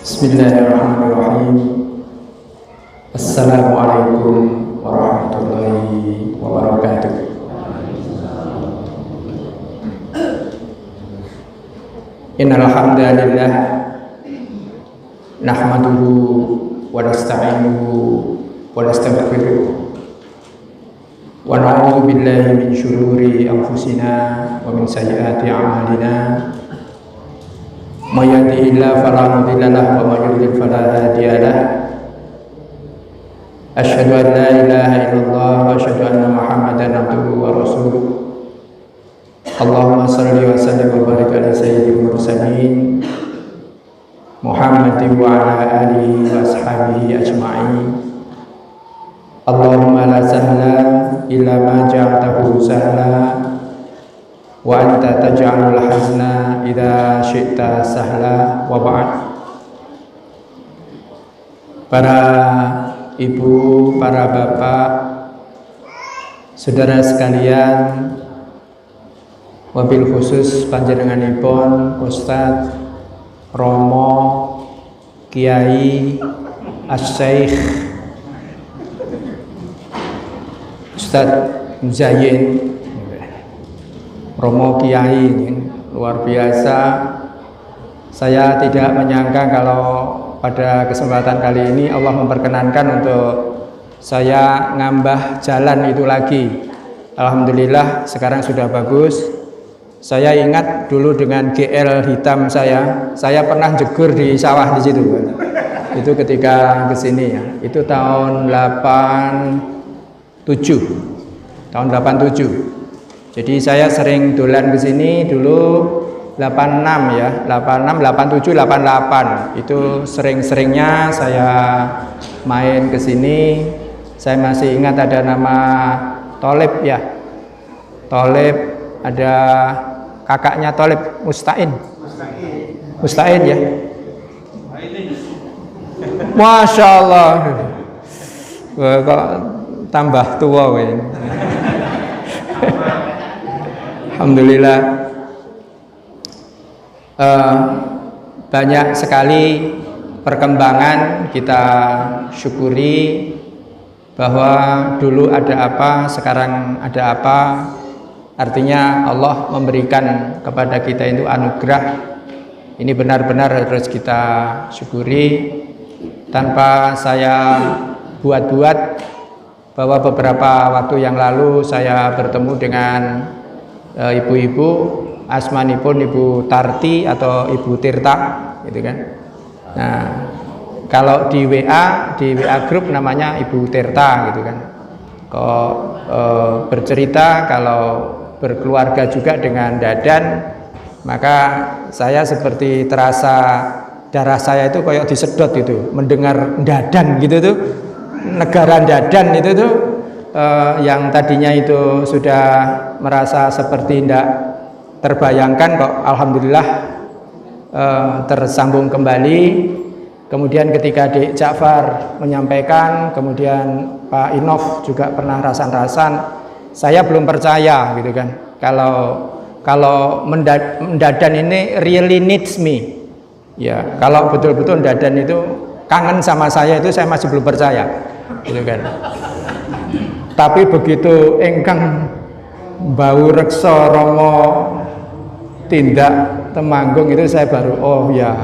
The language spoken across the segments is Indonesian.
Bismillahirrahmanirrahim. Assalamualaikum warahmatullahi wabarakatuh. Innal hamdalillah nahmaduhu wa nasta'inuhu wa nastaghfiruh wa na'udzu billahi min syururi anfusina wa min sayyiati a'malina. May yahdihillahu fala mudilla lahu wa may yudlil fala hadiya lahu. Asyhadu an la ilaha illallah wa asyhadu anna Muhammadan abduhu wa rasuluh. Allahumma shalli wa sallim wa barik ala sayyidil mursalin Muhammadin wa ala alihi wa ashabihi ajma'in. Allahumma la sahla illa ma ja'altahu sahla wa anta taj'alul hazna idza syi'ta sahla wa ba'd. Para ibu, para bapak, saudara sekalian, wabil khusus panjenenganipun Ustadz Romo Kiai Asy-Syaikh Ustadz Muzayyin Romo Kiai, ini luar biasa. Saya tidak menyangka kalau pada kesempatan kali ini Allah memperkenankan untuk saya ngambah jalan itu lagi. Alhamdulillah sekarang sudah bagus. Saya ingat dulu dengan GL hitam saya pernah jegur di sawah di situ. Itu ketika kesini ya. Itu tahun 87. Tahun 87. Jadi saya sering dolan ke sini dulu 86 ya, 86, 87, 88. Itu sering-seringnya saya main ke sini. Saya masih ingat ada nama Tolib ya. Tolib, ada kakaknya Tolib, Musta'in. Musta'in ya. Masya Allah. Wah, kok tambah tua ini. Alhamdulillah, banyak sekali perkembangan kita syukuri, bahwa dulu ada apa, sekarang ada apa. Artinya Allah memberikan kepada kita itu anugerah. Ini benar-benar harus kita syukuri. Tanpa saya buat-buat, bahwa beberapa waktu yang lalu saya bertemu dengan ibu-ibu, asmanipun Ibu Tarti atau Ibu Tirta, gitu kan. Nah, kalau di WA grup namanya Ibu Tirta, gitu kan. Kok bercerita kalau berkeluarga juga dengan Dadan, maka saya seperti terasa darah saya itu kayak disedot itu mendengar Dadan gitu tuh, negara Dadan itu tuh. Yang tadinya itu sudah merasa seperti tidak terbayangkan, kok alhamdulillah tersambung kembali. Kemudian ketika Dik Ja'far menyampaikan, kemudian Pak Inov juga pernah rasan-rasan, saya belum percaya gitu kan, kalau Dadan ini really needs me ya, kalau betul-betul Dadan itu kangen sama saya, itu saya masih belum percaya gitu kan. Tapi begitu engkang bau reksa Romo tindak Temanggung, itu saya baru oh ya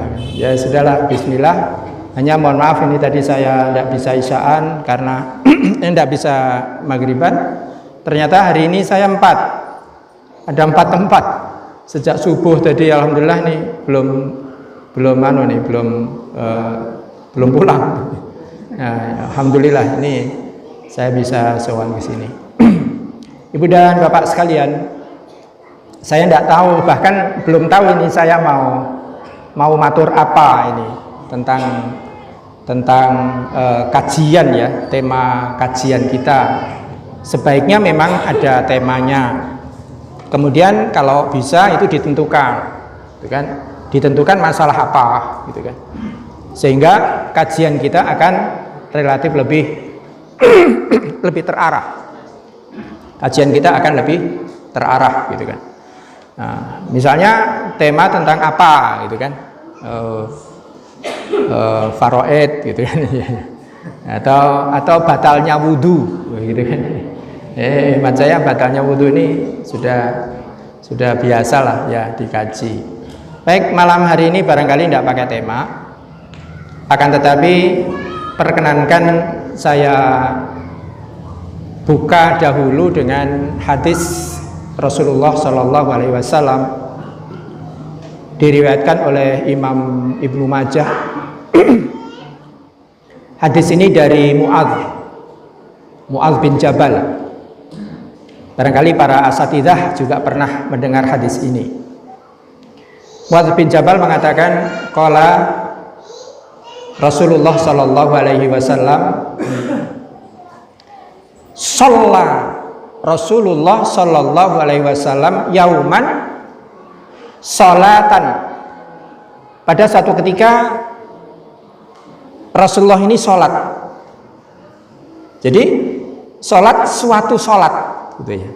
sudahlah, bismillah. Hanya mohon maaf ini tadi saya tidak bisa isyaan karena tidak bisa maghriban. Ternyata hari ini saya ada 4 tempat sejak subuh tadi. Alhamdulillah nih belum pulang. Nah, alhamdulillah ini saya bisa sowan ke sini. Ibu dan bapak sekalian, saya tidak tahu, bahkan belum tahu ini saya mau matur apa ini tentang kajian ya, tema kajian kita. Sebaiknya memang ada temanya. Kemudian kalau bisa itu ditentukan, gitu kan? Ditentukan masalah apa, gitu kan? Sehingga kajian kita akan relatif lebih terarah. Kajian kita akan lebih terarah, gitu kan. Nah, misalnya tema tentang apa, gitu kan. faraid gitu kan. atau batalnya wudhu gitu kan. Hemat saya batalnya wudhu ini sudah biasa lah ya dikaji. Baik, malam hari ini barangkali tidak pakai tema, akan tetapi perkenankan saya buka dahulu dengan hadis Rasulullah Shallallahu Alaihi Wasallam, diriwayatkan oleh Imam Ibnu Majah. Hadis ini dari Mu'adz bin Jabal. Barangkali para asatidzah juga pernah mendengar hadis ini. Mu'adz bin Jabal mengatakan, qala Rasulullah Shallallahu Alaihi Wasallam, shalla Rasulullah Shallallahu Alaihi Wasallam yauman salatan. Pada suatu ketika Rasulullah ini sholat. Jadi sholat suatu sholat, gitu ya.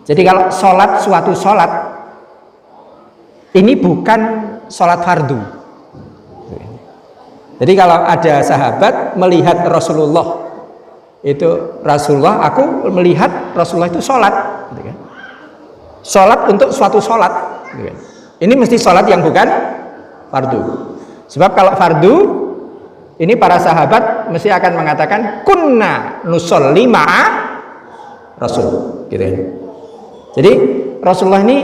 Jadi kalau sholat suatu sholat, ini bukan sholat fardu. Jadi kalau ada sahabat melihat Rasulullah, itu Rasulullah, aku melihat Rasulullah itu sholat, gitu kan. Sholat untuk suatu sholat, gitu kan. Ini mesti sholat yang bukan fardu. Sebab kalau fardu, ini para sahabat mesti akan mengatakan kunna nusolli ma'a Rasul, gitu ya. Jadi Rasulullah ini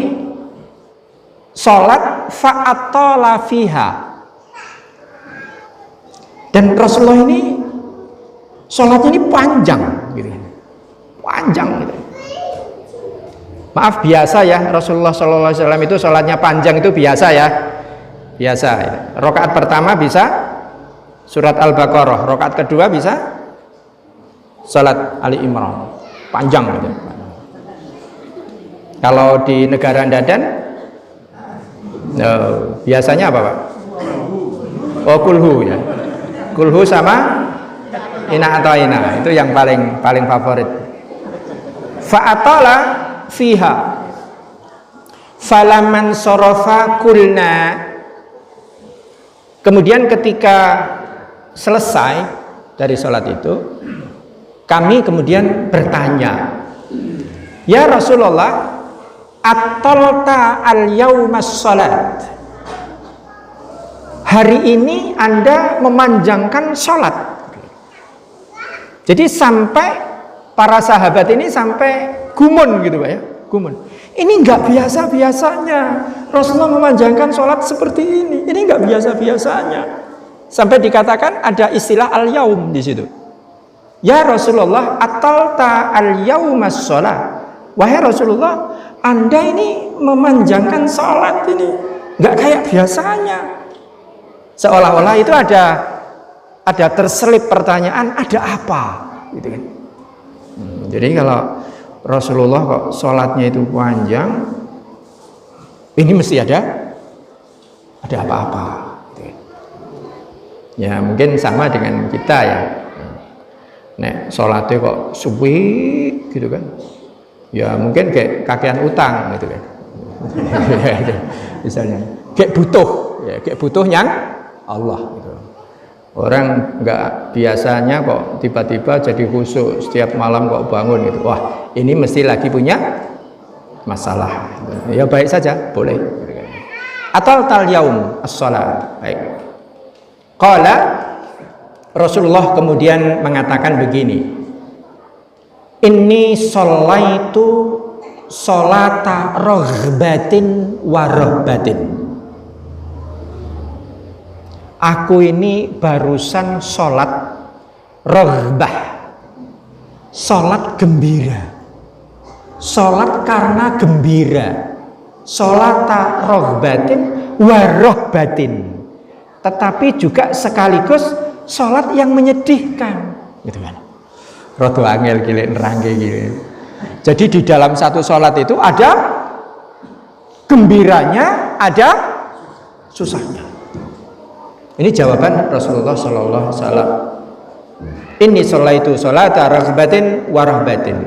sholat fa'atola fiha, dan Rasulullah ini sholatnya ini panjang, gitu ya. Panjang, gitu. Maaf, biasa ya, Rasulullah SAW itu sholatnya panjang itu biasa ya, biasa ya. Rakaat pertama bisa surat Al-Baqarah, rakaat kedua bisa salat Ali Imran, panjang gitu. Kalau di negara Dadan biasanya apa Pak? Oh, kulhu ya, kulhu sama ina atau ina, itu yang paling favorit. Fa'atala fiha falaman sorofa kulna. Kemudian ketika selesai dari sholat itu, kami kemudian bertanya, ya Rasulullah, atolta al-yawmas sholat, hari ini Anda memanjangkan sholat. Jadi sampai para sahabat ini sampai gumun gitu Pak ya, gumun. Ini nggak biasa-biasanya Rasulullah memanjangkan sholat seperti ini nggak biasa-biasanya. Sampai dikatakan ada istilah al-yaum di situ. Ya Rasulullah, atalta al-yaumas sholat. Wahai Rasulullah, Anda ini memanjangkan sholat ini, nggak kayak biasanya. Seolah-olah itu ada terselip pertanyaan, ada apa? Gitu kan. Jadi kalau Rasulullah kok sholatnya itu panjang, ini mesti ada apa-apa. Ya mungkin sama dengan kita ya. Nek sholatnya kok suwi gitu kan. Ya mungkin kayak kakean utang gitu kan. Misalnya kayak butuhnya Allah gitu. Orang nggak biasanya kok tiba-tiba jadi khusyuk setiap malam kok bangun gitu. Wah, ini mesti lagi punya masalah. Ya baik saja, boleh. Atau tal yaum as-shalat. Baik. Qala Rasulullah kemudian mengatakan begini, inni sholaitu sholata raghbatin wa rahbatin. Aku ini barusan sholat raghbah, sholat gembira, sholat karena gembira, sholata raghbatin wa rahbatin, tetapi juga sekaligus sholat yang menyedihkan, gitu kan? Rodo angel gile nerangke gile. Jadi di dalam satu sholat itu ada gembiranya, ada susahnya. Ini jawaban Rasulullah Sallallahu Alaihi Wasallam. Inni sholaitu sholata raghbatin wa rahbatin.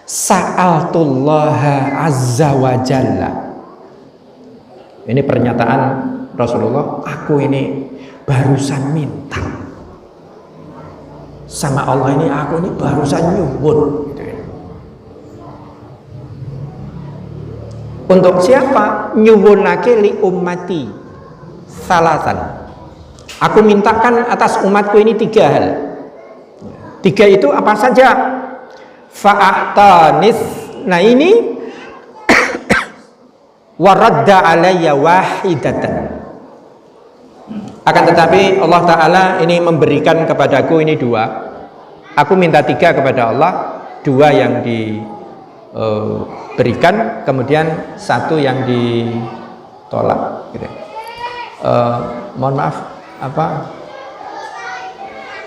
Sa'altullaha azza wa jalla. Ini pernyataan Rasulullah. Aku ini barusan minta sama Allah ini, aku ini barusan nyuwun gitu ya. Untuk siapa? Nyuwunake li ummati salasan. Aku mintakan atas umatku ini 3 hal. 3 itu apa saja? Fa'atanis. Nah ini waradda alayya wahidatan. Akan tetapi Allah Ta'ala ini memberikan kepadaku ini 2. Aku minta 3 kepada Allah, 2 yang diberikan, kemudian 1 yang ditolak gitu. Mohon maaf,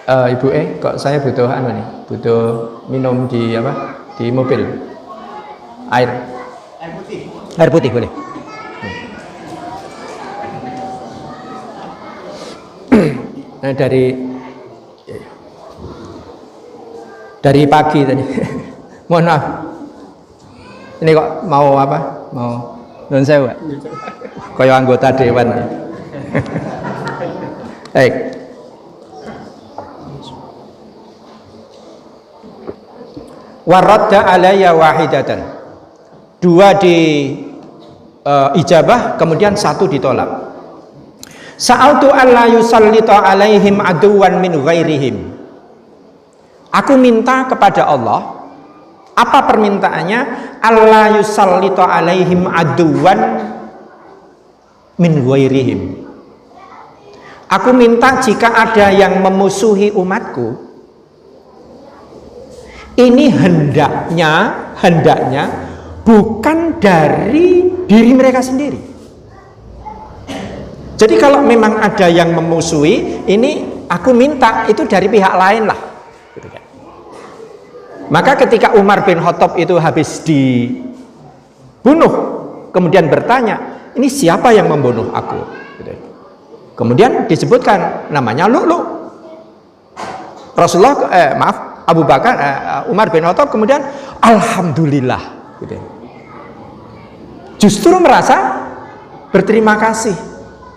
Ibu kok saya butuh butuh minum di mobil. Air putih boleh. Nah, dari pagi tadi mohon maaf, ini kok mau non sewa kaya anggota dewan. Baik, waradda alayya wahidatan, 2 di ijabah, kemudian 1 ditolak. Sa'altu alla yusallita alaihim aduwan min ghairihim. Aku minta kepada Allah, apa permintaannya? Alla yusallita alaihim aduwan min ghairihim. Aku minta jika ada yang memusuhi umatku, ini hendaknya bukan dari diri mereka sendiri. Jadi kalau memang ada yang memusuhi, ini aku minta itu dari pihak lain lah. Maka ketika Umar bin Khattab itu habis dibunuh, kemudian bertanya, ini siapa yang membunuh aku? Kemudian disebutkan namanya Lu'lu'. Abu Bakar, Umar bin Khattab kemudian alhamdulillah gitu. Justru merasa berterima kasih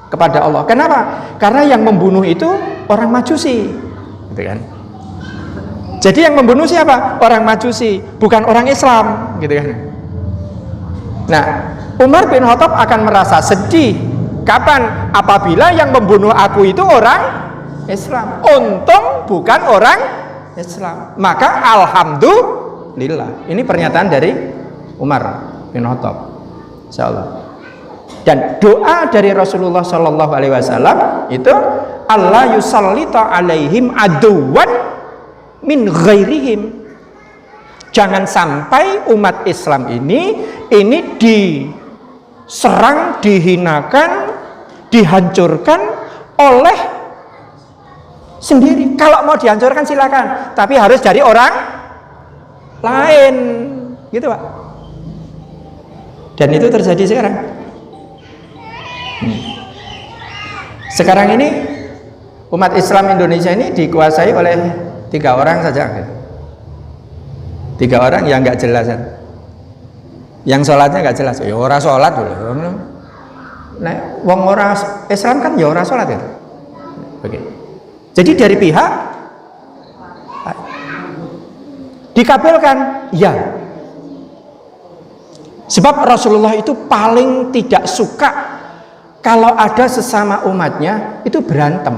kepada Allah. Kenapa? Karena yang membunuh itu orang Majusi gitu kan. Jadi yang membunuh siapa? Orang Majusi, bukan orang Islam gitu kan. Nah, Umar bin Khattab akan merasa sedih kapan? Apabila yang membunuh aku itu orang Islam. Untung bukan orang Islam. Maka alhamdulillah. Ini pernyataan dari Umar bin Khattab. Insyaallah. Dan doa dari Rasulullah Shallallahu Alaihi Wasallam itu Allah yusallita alaihim aduwan min ghairihim. Jangan sampai umat Islam ini diserang, dihinakan, dihancurkan oleh sendiri. Kalau mau dihancurkan silakan, tapi harus dari orang lain, gitu Pak. Dan itu terjadi sekarang. Sekarang ini umat Islam Indonesia ini dikuasai oleh 3 orang saja. 3 orang yang nggak jelas kan. Yang sholatnya nggak jelas. Ya orang sholat dulu. Nah, wong orang Islam kan ya orang sholat ya. Oke. Jadi dari pihak dikabulkan, ya. Sebab Rasulullah itu paling tidak suka kalau ada sesama umatnya itu berantem,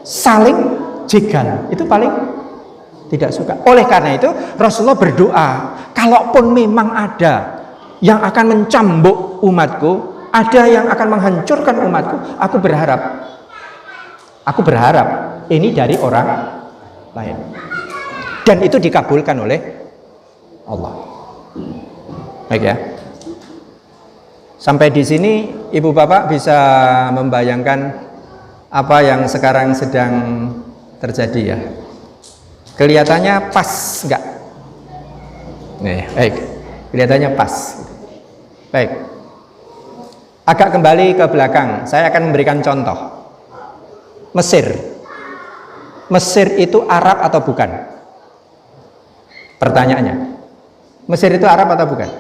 saling jegal, itu paling tidak suka. Oleh karena itu Rasulullah berdoa, kalaupun memang ada yang akan mencambuk umatku, ada yang akan menghancurkan umatku, aku berharap ini dari orang lain. Dan itu dikabulkan oleh Allah. Baik ya. Sampai di sini Ibu Bapak bisa membayangkan apa yang sekarang sedang terjadi ya. Kelihatannya pas enggak? Nih, baik. Kelihatannya pas. Baik. Agak kembali ke belakang, saya akan memberikan contoh. Mesir. Mesir itu Arab atau bukan? Pertanyaannya. Mesir itu Arab atau bukan?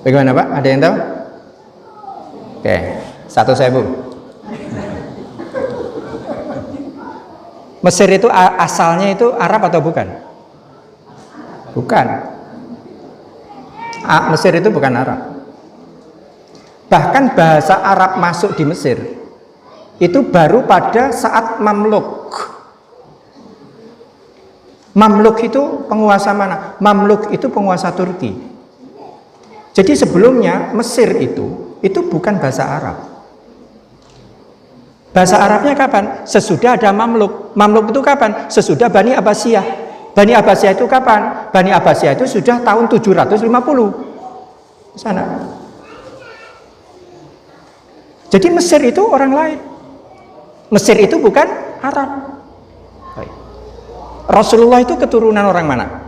Bagaimana Pak? Ada yang tahu? Oke. 1.000. Mesir itu asalnya itu Arab atau bukan? Bukan. Mesir itu bukan Arab. Bahkan bahasa Arab masuk di Mesir itu baru pada saat Mamluk. Mamluk itu penguasa mana? Mamluk itu penguasa Turki. Jadi sebelumnya Mesir itu bukan bahasa Arab. Bahasa Arabnya kapan? Sesudah ada Mamluk. Mamluk itu kapan? Sesudah Bani Abbasiyah. Bani Abbasiyah itu kapan? Bani Abbasiyah itu sudah tahun 750 sana. Jadi Mesir itu orang lain. Mesir itu bukan Arab. Rasulullah itu keturunan orang mana?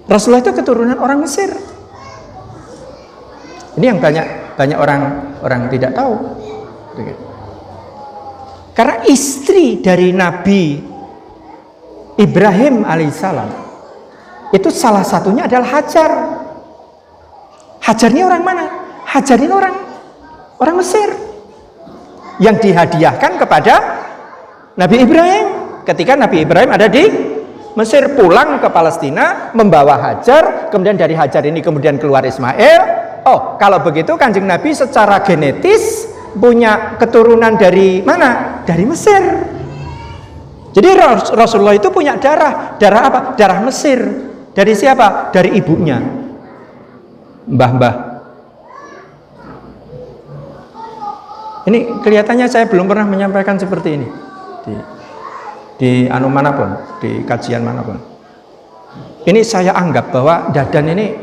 Rasulullah itu keturunan orang Mesir. Ini yang banyak orang tidak tahu. Karena istri dari Nabi Ibrahim alaihissalam itu salah satunya adalah Hajar. Hajar ini orang mana? Hajar ini orang Mesir yang dihadiahkan kepada Nabi Ibrahim ketika Nabi Ibrahim ada di Mesir, pulang ke Palestina membawa Hajar, kemudian dari Hajar ini kemudian keluar Ismail. Oh, kalau begitu Kanjeng Nabi secara genetis punya keturunan dari mana? Dari Mesir. Jadi Rasulullah itu punya darah apa? Darah Mesir. Dari siapa? Dari ibunya, mbah-mbah. Ini kelihatannya saya belum pernah menyampaikan seperti ini di anu manapun, di kajian manapun. Ini saya anggap bahwa Dadan ini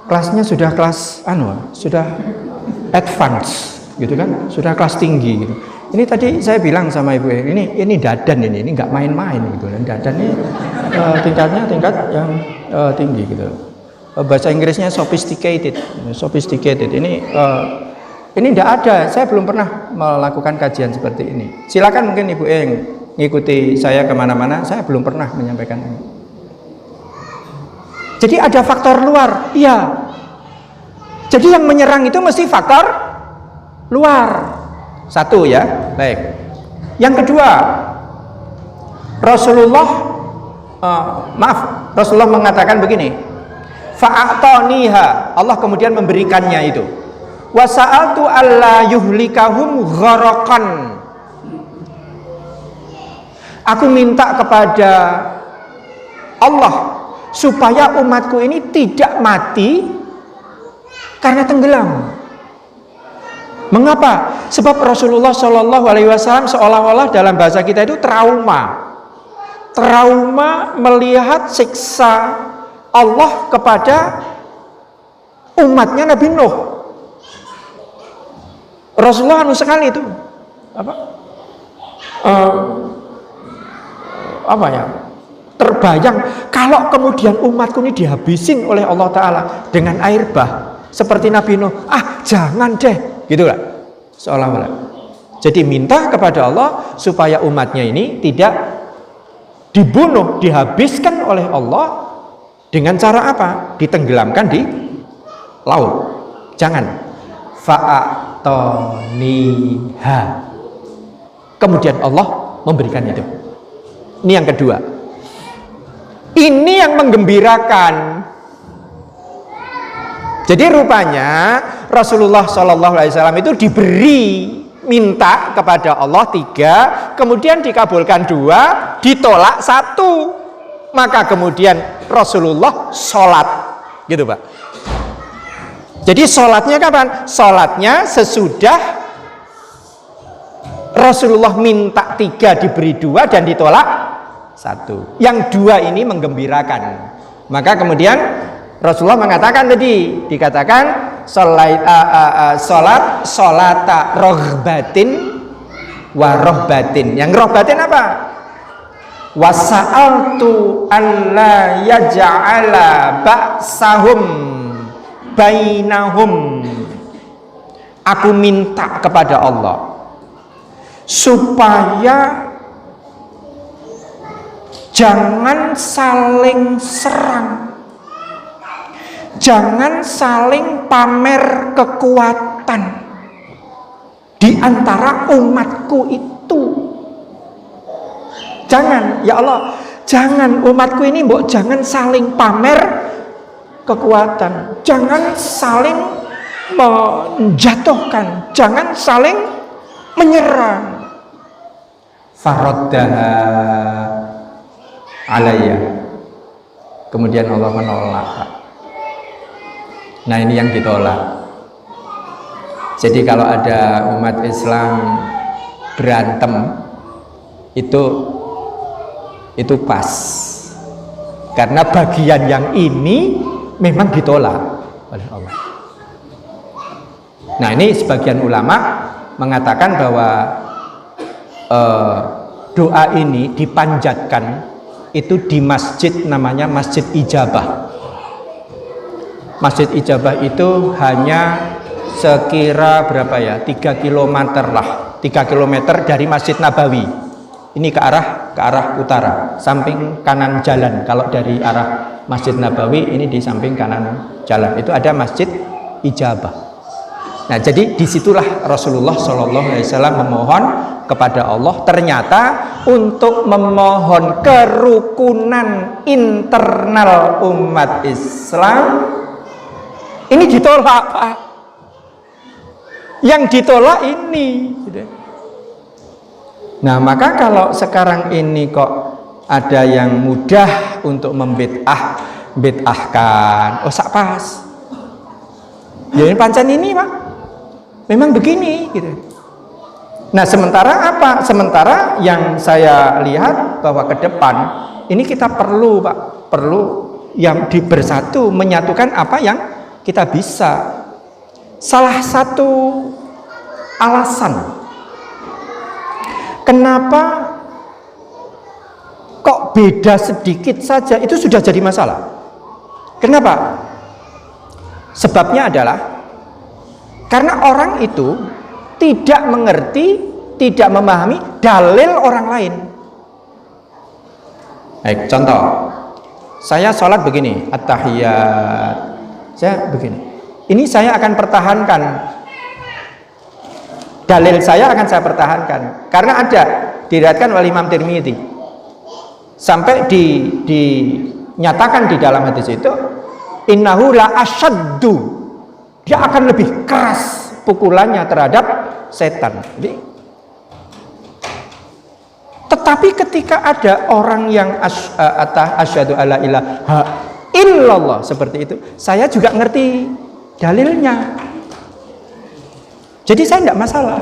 kelasnya sudah kelas sudah advance gitu kan, sudah kelas tinggi gitu. Ini tadi saya bilang sama ibu, ini Dadan ini nggak main-main gitu. Dan Dadan ini tingkatnya tingkat yang tinggi gitu. Bahasa Inggrisnya sophisticated. Ini tidak ada. Saya belum pernah melakukan kajian seperti ini. Silakan mungkin ibu yang ngikuti saya kemana-mana. Saya belum pernah menyampaikan ini. Jadi ada faktor luar, iya. Jadi yang menyerang itu mesti faktor luar. Satu ya, baik. Yang kedua, Rasulullah mengatakan begini, fa'atoniha, Allah kemudian memberikannya itu. Wasa'altu alla yuhlikahum gharaqan. Aku minta kepada Allah supaya umatku ini tidak mati karena tenggelam. Mengapa? Sebab Rasulullah Shallallahu Alaihi Wasallam seolah-olah dalam bahasa kita itu trauma melihat siksa Allah kepada umatnya Nabi Nuh. Rasulullah sekali itu terbayang kalau kemudian umatku ini dihabisin oleh Allah Ta'ala dengan air bah seperti Nabi Nuh. Jangan deh, gitu lah seolah-olah. Jadi minta kepada Allah supaya umatnya ini tidak dibunuh, dihabiskan oleh Allah dengan cara apa? Ditenggelamkan di laut. Jangan. Fa'atoniha. Kemudian Allah memberikan itu. Ini yang kedua. Ini yang menggembirakan. Jadi rupanya Rasulullah SAW itu diberi, minta kepada Allah 3, kemudian dikabulkan 2, ditolak 1. Maka kemudian Rasulullah sholat, gitu Pak. Jadi sholatnya kapan? Sholatnya sesudah Rasulullah minta 3 diberi 2 dan ditolak 1. Yang 2 ini menggembirakan. Maka kemudian Rasulullah mengatakan tadi, dikatakan sholata rohbatin wa rohbatin. Yang rohbatin apa? Wasa'altu an la yaj'ala ba'sahum bainahum. Aku minta kepada Allah supaya jangan saling serang, jangan saling pamer kekuatan. di antara umatku itu. Jangan, ya Allah, jangan umatku ini jangan saling pamer kekuatan, jangan saling menjatuhkan, jangan saling menyerang. Faraddaha alayya. Kemudian Allah menolak. Nah, ini yang ditolak. Jadi kalau ada umat Islam berantem itu pas. Karena bagian yang ini memang ditolak oleh Allah. Nah, ini sebagian ulama mengatakan bahwa doa ini dipanjatkan itu di masjid namanya Masjid Ijabah. Masjid Ijabah itu hanya sekira berapa ya? 3 km lah. 3 km dari Masjid Nabawi. Ini ke arah utara, samping kanan jalan. Kalau dari arah Masjid Nabawi ini di samping kanan jalan. Itu ada Masjid Ijabah. Nah, jadi disitulah Rasulullah SAW memohon kepada Allah. Ternyata untuk memohon kerukunan internal umat Islam ini ditolak, Pak. Yang ditolak ini. Nah, maka kalau sekarang ini kok ada yang mudah untuk bid'ahkan, sak pas. Ya ini pancen ini, Pak. Memang begini gitu. Nah, sementara apa? Sementara yang saya lihat bahwa ke depan ini kita perlu, Pak, perlu yang bersatu menyatukan apa yang kita bisa. Salah satu alasan kenapa kok beda sedikit saja itu sudah jadi masalah. Kenapa? Sebabnya adalah karena orang itu tidak mengerti, tidak memahami dalil orang lain. Baik, contoh. Saya sholat begini, at-tahiyat. Saya begini. Ini saya akan pertahankan. Dalil saya akan saya pertahankan. Karena ada diriwayatkan oleh Imam Tirmidzi. Sampai dinyatakan di dalam hadis itu, innahu la asyaddu. Dia akan lebih keras pukulannya terhadap setan. Tetapi ketika ada orang yang asyhadu alla ilaha illallah seperti itu, saya juga ngerti dalilnya. Jadi saya tidak masalah.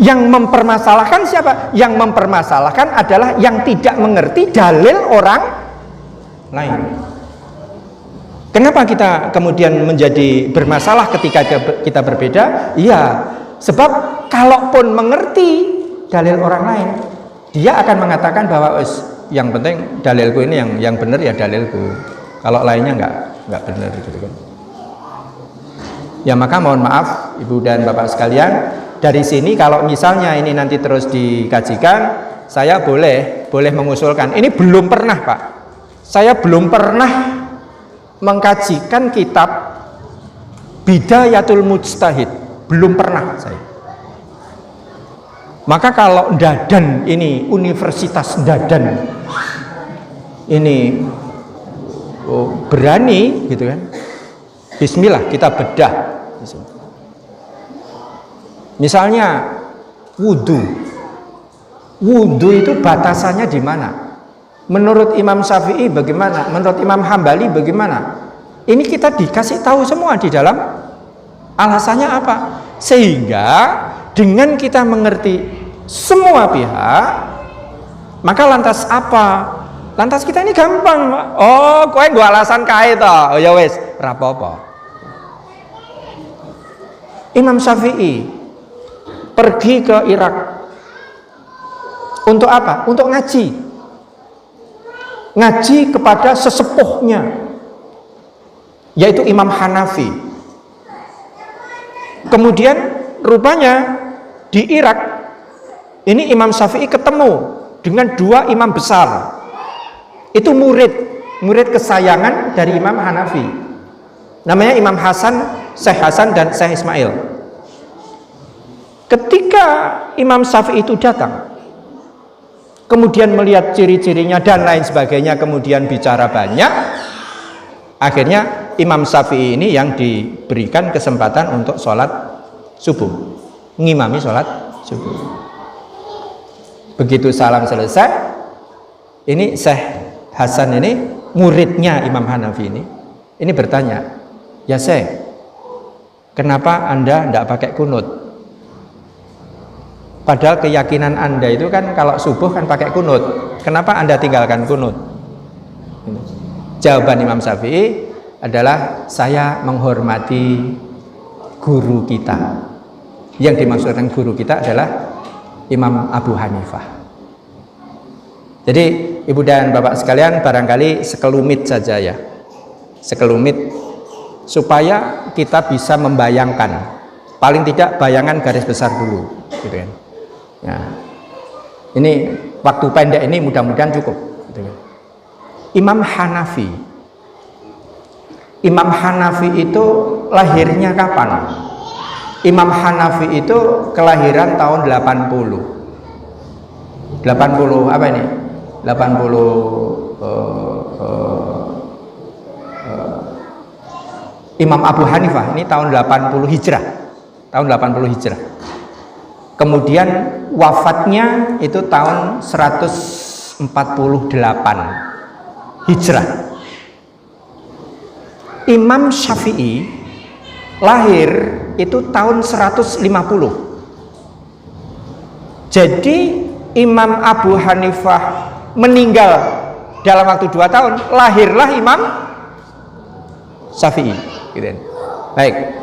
Yang mempermasalahkan siapa? Yang mempermasalahkan adalah yang tidak mengerti dalil orang lain. Kenapa kita kemudian menjadi bermasalah ketika kita berbeda? Iya, sebab kalaupun mengerti dalil orang lain, dia akan mengatakan bahwa yang penting dalilku ini yang benar ya dalilku. Kalau lainnya nggak benar gitu kan. Ya maka mohon maaf Ibu dan Bapak sekalian, dari sini kalau misalnya ini nanti terus dikajikan, saya boleh mengusulkan. Ini belum pernah, Pak. Saya belum pernah mengkajikan kitab Bidayatul Mujtahid, belum pernah saya. Maka kalau Dadan ini, Universitas Dadan ini berani gitu kan, bismillah kita bedah. Misalnya wudhu itu batasannya di mana? Menurut Imam Syafi'i bagaimana? Menurut Imam Hambali bagaimana? Ini kita dikasih tahu semua di dalam alasannya apa? Sehingga dengan kita mengerti semua pihak, maka lantas apa? Lantas kita ini gampang, Pak. Oh, kowe nggo alasan kae to. Oh ya wis, ora apa-apa. Imam Syafi'i pergi ke Irak. Untuk apa? Untuk ngaji. Ngaji kepada sesepuhnya, yaitu Imam Hanafi. Kemudian rupanya di Irak ini Imam Syafi'i ketemu dengan dua imam besar. Itu murid kesayangan dari Imam Hanafi. Namanya Imam Hasan Syekh Hasan dan Syekh Ismail. Ketika Imam Syafi'i itu datang, kemudian melihat ciri-cirinya dan lain sebagainya, kemudian bicara banyak, akhirnya Imam Syafi'i ini yang diberikan kesempatan untuk sholat subuh, ngimami sholat subuh. Begitu salam selesai, ini Syekh Hasan ini muridnya Imam Hanafi ini bertanya, ya Syekh, kenapa Anda tidak pakai kunut? Padahal keyakinan Anda itu kan kalau subuh kan pakai kunut. Kenapa Anda tinggalkan kunut? Jawaban Imam Syafi'i adalah, saya menghormati guru kita. Yang dimaksudkan guru kita adalah Imam Abu Hanifah. Jadi ibu dan bapak sekalian, barangkali sekelumit saja ya, sekelumit supaya kita bisa membayangkan, paling tidak bayangan garis besar dulu, gitu kan. Ya. Ini waktu pendek ini mudah-mudahan cukup, gitu kan. Imam Hanafi itu lahirnya kapan? Imam Hanafi itu kelahiran tahun 80. 80 apa ini? 80 Imam Abu Hanifah ini tahun 80 Hijrah. Tahun 80 Hijrah. Kemudian wafatnya itu tahun 148 Hijrah. Imam Syafi'i lahir itu tahun 150. Jadi Imam Abu Hanifah meninggal dalam waktu 2 tahun, lahirlah Imam Syafi'i, gitu. Baik.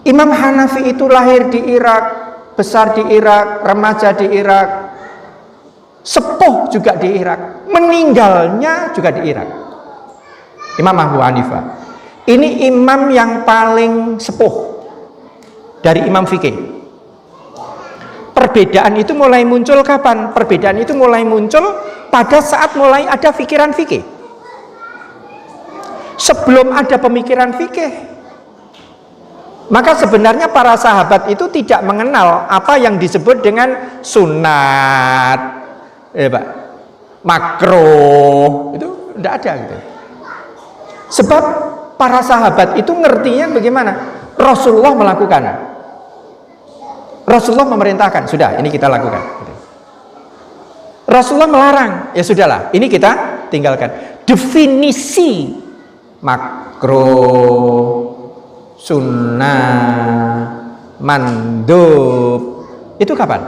Imam Hanafi itu lahir di Irak, besar di Irak, remaja di Irak, sepuh juga di Irak, meninggalnya juga di Irak. Imam Abu Hanifah ini imam yang paling sepuh dari imam fikih. Perbedaan itu mulai muncul kapan? Perbedaan itu mulai muncul pada saat mulai ada pikiran fikih. Sebelum ada pemikiran fikih, maka sebenarnya para sahabat itu tidak mengenal apa yang disebut dengan sunat, makruh, itu tidak ada gitu. Sebab para sahabat itu ngertinya bagaimana? Rasulullah melakukan, Rasulullah memerintahkan, sudah ini kita lakukan. Rasulullah melarang, ya sudahlah ini kita tinggalkan. Definisi makruh, sunnah, mandub itu kapan?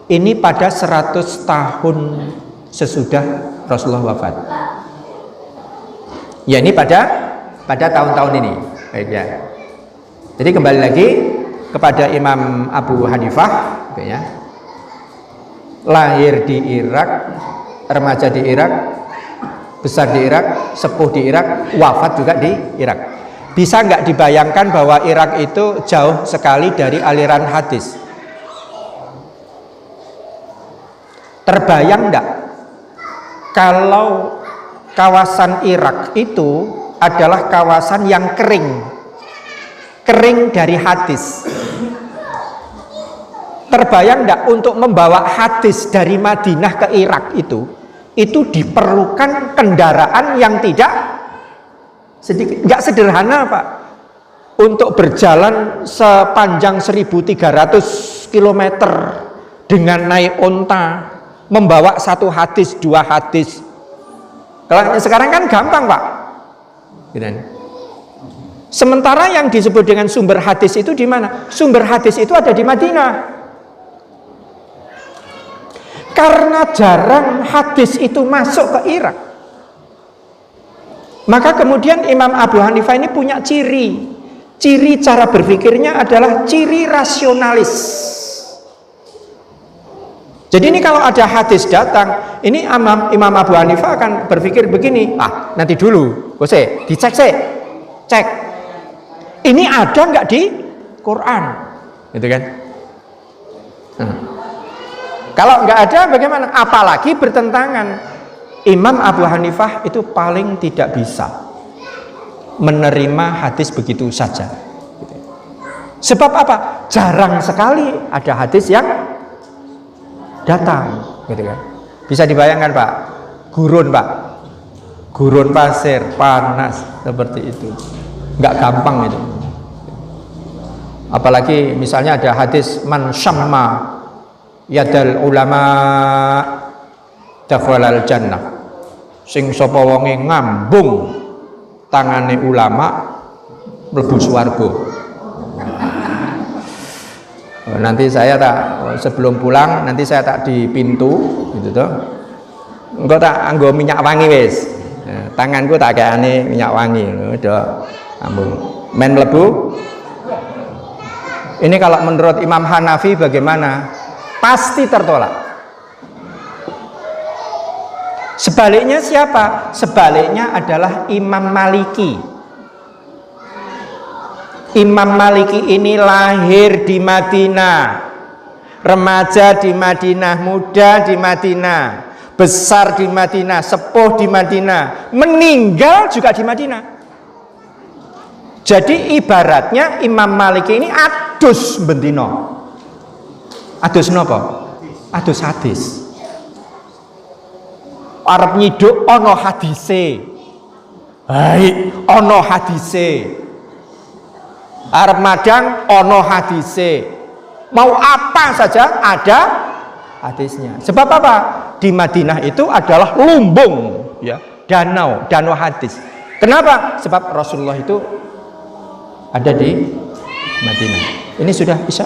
Ini pada 100 tahun sesudah Rasulullah wafat. Ya ini pada tahun-tahun ini. Baik ya. Jadi kembali lagi kepada Imam Abu Hanifah, ya. Lahir di Irak, remaja di Irak, besar di Irak, sepuh di Irak, wafat juga di Irak. Bisa nggak dibayangkan bahwa Irak itu jauh sekali dari aliran hadis? Terbayang nggak kalau kawasan Irak itu adalah kawasan yang kering dari hadis? Terbayang enggak untuk membawa hadis dari Madinah ke Irak itu diperlukan kendaraan yang tidak sedikit, enggak sederhana Pak. Untuk berjalan sepanjang 1.300 km dengan naik onta, membawa 1 hadis, 2 hadis. Kalau sekarang kan gampang Pak. Sementara yang disebut dengan sumber hadis itu di mana? Sumber hadis itu ada di Madinah. Karena jarang hadis itu masuk ke Irak, maka kemudian Imam Abu Hanifah ini punya ciri cara berpikirnya adalah ciri rasionalis. Jadi ini kalau ada hadis datang, ini Imam Abu Hanifah akan berpikir begini, nanti dulu, dicek cek. Ini ada nggak di Quran, gitu kan? Kalau nggak ada bagaimana? Apalagi bertentangan. Imam Abu Hanifah itu paling tidak bisa menerima hadis begitu saja. Sebab apa? Jarang sekali ada hadis yang datang, gitu kan. Bisa dibayangkan Pak, gurun Pak, gurun pasir, panas seperti itu, nggak gampang itu. Apalagi misalnya ada hadis man syamma yadal ulama dakhalal jannah, sing sapa wonge ngambung tangane ulama mlebu swarga. Nanti saya tak sebelum pulang nanti saya tak di pintu gitu tuh. Engko tak anggo minyak wangi wis. Tanganku tak kayane minyak wangi. Udah ambung. Men mlebu. Ini kalau menurut Imam Hanafi bagaimana? Pasti tertolak. Sebaliknya siapa? Sebaliknya adalah Imam Maliki. Imam Maliki ini lahir di Madinah, remaja di Madinah, muda di Madinah, besar di Madinah, sepuh di Madinah, meninggal juga di Madinah. Jadi ibaratnya Imam Maliki ini adus bentino. Adus nopo? Adus hadis. Arep nyiduk ono hadise. Hai, ono hadise. Arep madang ono hadise, mau apa saja ada hadisnya. Sebab apa? Di Madinah itu adalah lumbung, ya, danau hadis. Kenapa? Sebab Rasulullah itu ada di Madinah. Ini sudah bisa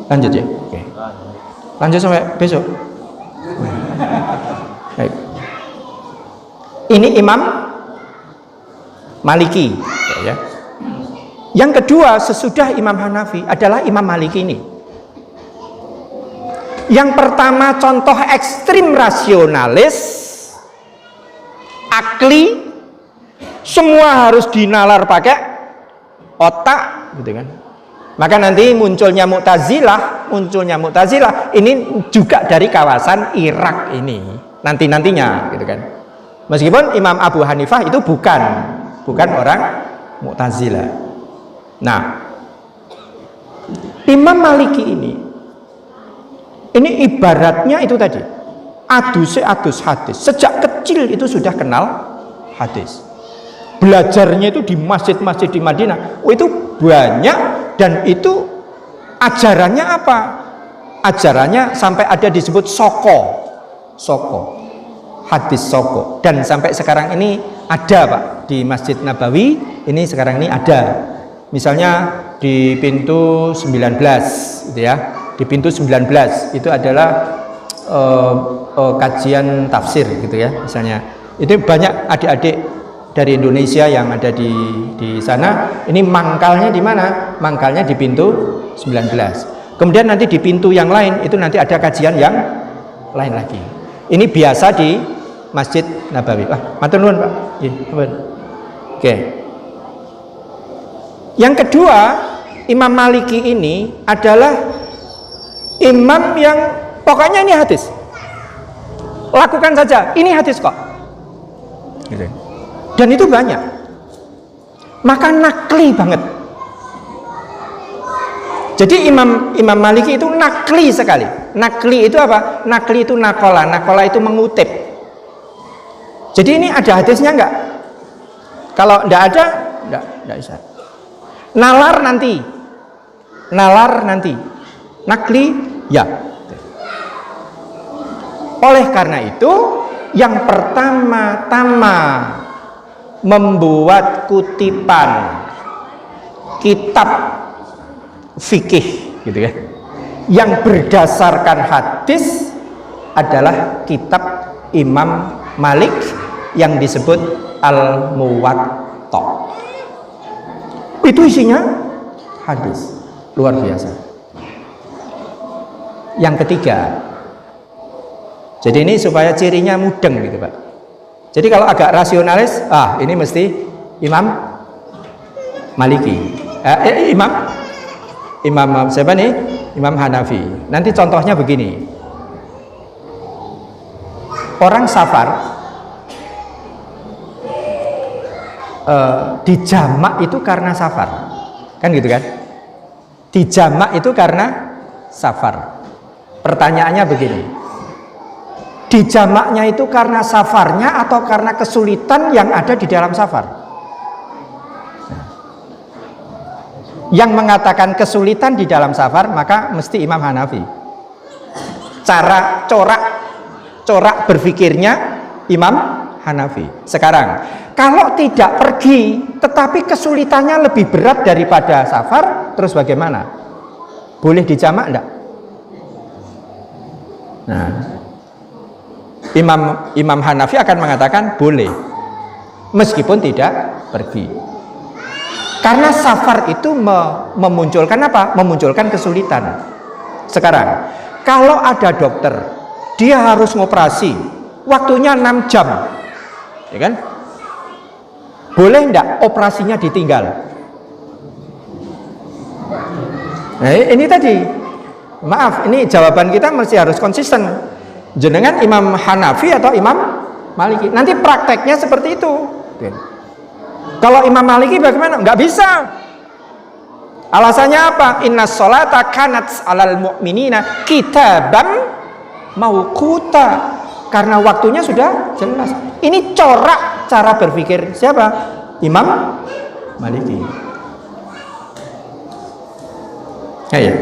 lanjut ya? Oke. Lanjut sampai besok. Baik. Ini Imam Maliki, ya. Yang kedua sesudah Imam Hanafi adalah Imam Maliki ini. Yang pertama contoh ekstrim rasionalis, akli, semua harus dinalar pakai otak, gitu kan. Maka nanti munculnya Mu'tazilah ini juga dari kawasan Irak ini nantinya, gitu kan. Meskipun Imam Abu Hanifah itu bukan orang Mu'tazilah. Nah, Imam Maliki ini ibaratnya itu tadi adus hadis. Sejak kecil itu sudah kenal hadis. Belajarnya itu di masjid-masjid di Madinah. Oh, itu banyak, dan itu ajarannya apa? Ajarannya sampai ada disebut soko hadis soko, dan sampai sekarang ini ada Pak di Masjid Nabawi ini, sekarang ini ada. Misalnya di pintu 19 gitu ya. Di pintu 19 itu adalah kajian tafsir gitu ya. Misalnya itu banyak adik-adik dari Indonesia yang ada di sana. Ini mangkalnya di mana? Mangkalnya di pintu 19. Kemudian nanti di pintu yang lain itu nanti ada kajian yang lain lagi. Ini biasa di Masjid Nabawi. Matur nuwun Pak. Oke. Yang kedua, Imam Maliki ini adalah imam yang pokoknya ini hadis. Lakukan saja, ini hadis kok. Gitu. Dan itu banyak. Maka nakli banget. Jadi Imam Maliki itu nakli sekali. Nakli itu apa? Nakli itu nakola. Nakola itu mengutip. Jadi ini ada hadisnya enggak? Kalau enggak ada, enggak bisa. Nalar nanti, nakli ya. Oleh karena itu, yang pertama-tama membuat kutipan kitab fikih, gitu ya, yang berdasarkan hadis adalah kitab Imam Malik yang disebut Al-Muwatta. Itu isinya hadis, luar biasa. Yang ketiga, jadi ini supaya cirinya mudeng gitu Pak. Jadi kalau agak rasionalis, ini mesti Imam Maliki. Imam siapa nih? Imam Hanafi. Nanti contohnya begini. Orang safar dijamak itu karena safar. Kan gitu kan? Dijamak itu karena safar. Pertanyaannya begini, dijamaknya itu karena safarnya atau karena kesulitan yang ada di dalam safar? Yang mengatakan kesulitan di dalam safar maka mesti Imam Hanafi. Cara corak berpikirnya Imam Hanafi. Sekarang, kalau tidak pergi tetapi kesulitannya lebih berat daripada safar, terus bagaimana? Boleh dijamak enggak? Nah, Imam Hanafi akan mengatakan boleh, meskipun tidak pergi. Karena safar itu memunculkan apa? Memunculkan kesulitan. Sekarang, kalau ada dokter, dia harus ngoperasi, waktunya 6 jam, ya kan? Boleh enggak operasinya ditinggal? Nah, ini tadi. Maaf, ini jawaban kita mesti harus konsisten. Jenengan Imam Hanafi atau Imam Maliki? Nanti prakteknya seperti itu. Kalau Imam Maliki bagaimana? Enggak bisa. Alasannya apa? Innas sholata kanat alal mu'minina kitaban mauquta. Karena waktunya sudah jelas. Ini corak cara berpikir siapa? Imam Maliki. Ya.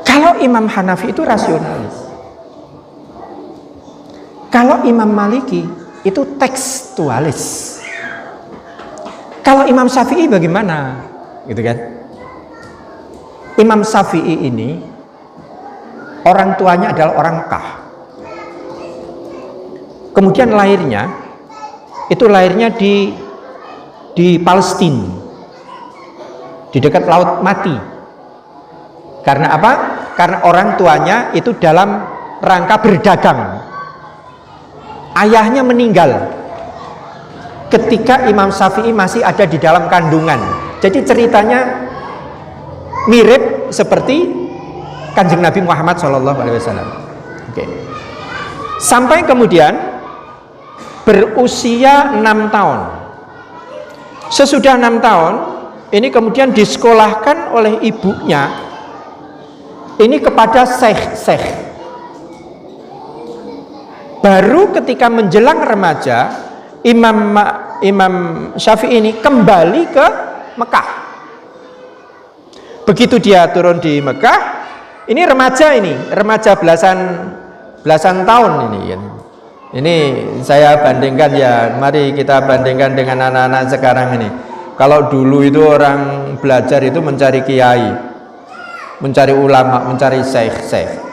Kalau Imam Hanafi itu rasionalis. Kalau Imam Maliki itu tekstualis. Kalau Imam Syafi'i bagaimana? Gitu kan? Imam Syafi'i ini orang tuanya adalah orang Mekah. Kemudian lahirnya di Palestina, di dekat Laut Mati. Karena apa? Karena orang tuanya itu dalam rangka berdagang. Ayahnya meninggal ketika Imam Syafi'i masih ada di dalam kandungan. Jadi ceritanya mirip seperti Kanjeng Nabi Muhammad SAW. Oke. Sampai kemudian berusia 6 tahun. Sesudah 6 tahun, ini kemudian disekolahkan oleh ibunya ini kepada syekh. Baru ketika menjelang remaja, Imam Syafi'i ini kembali ke Mekah. Begitu dia turun di Mekah, ini remaja belasan tahun ini. Ini saya bandingkan ya, mari kita bandingkan dengan anak-anak sekarang ini. Kalau dulu itu orang belajar itu mencari kiai, mencari ulama, mencari syekh.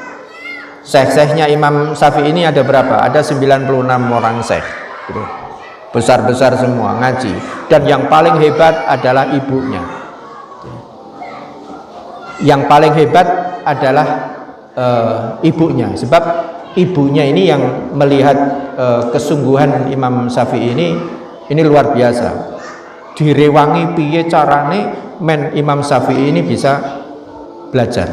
Syekh-syekhnya Imam Syafi'i ini ada berapa? Ada 96 orang syekh. Gitu. Besar-besar semua ngaji. Dan yang paling hebat adalah ibunya. Yang paling hebat adalah ibunya. Sebab ibunya ini yang melihat kesungguhan Imam Syafi'i ini luar biasa. Direwangi piye carane men Imam Syafi'i ini bisa belajar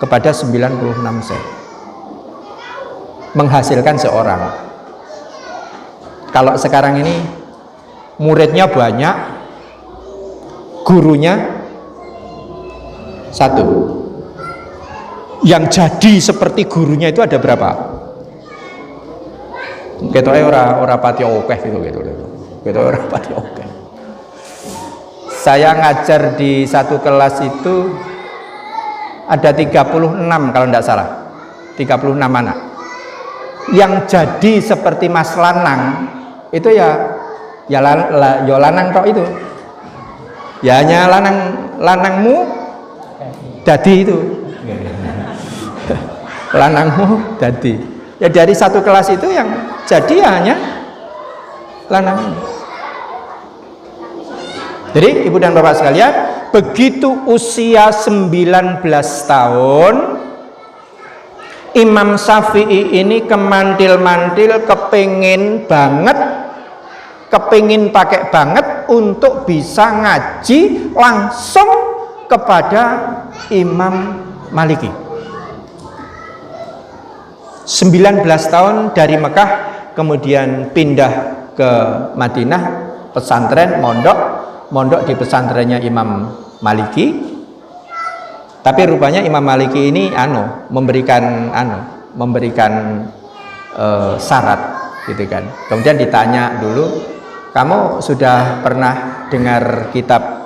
kepada 96 syekh. Menghasilkan seorang. Kalau sekarang ini muridnya banyak, gurunya satu. Yang jadi seperti gurunya itu ada berapa? Ketoke ora pati akeh gitu. Ketoke ora pati akeh. Saya ngajar di satu kelas itu ada 36 kalau tidak salah. 36 anak. Yang jadi seperti Mas Lanang itu ya lanang tok itu. Ya hanya lanangmu dadi itu. Lanangmu dadi. Ya dari satu kelas itu yang jadi hanya lanang. Jadi ibu dan bapak sekalian, begitu usia 19 tahun Imam Syafi'i ini kemantil-mantil kepingin pakai banget untuk bisa ngaji langsung kepada Imam Maliki. 19 tahun dari Mekah kemudian pindah ke Madinah, pesantren, mondok di pesantrennya Imam Maliki. Tapi rupanya Imam Maliki ini memberikan syarat gitu kan. Kemudian ditanya dulu, kamu sudah pernah dengar kitab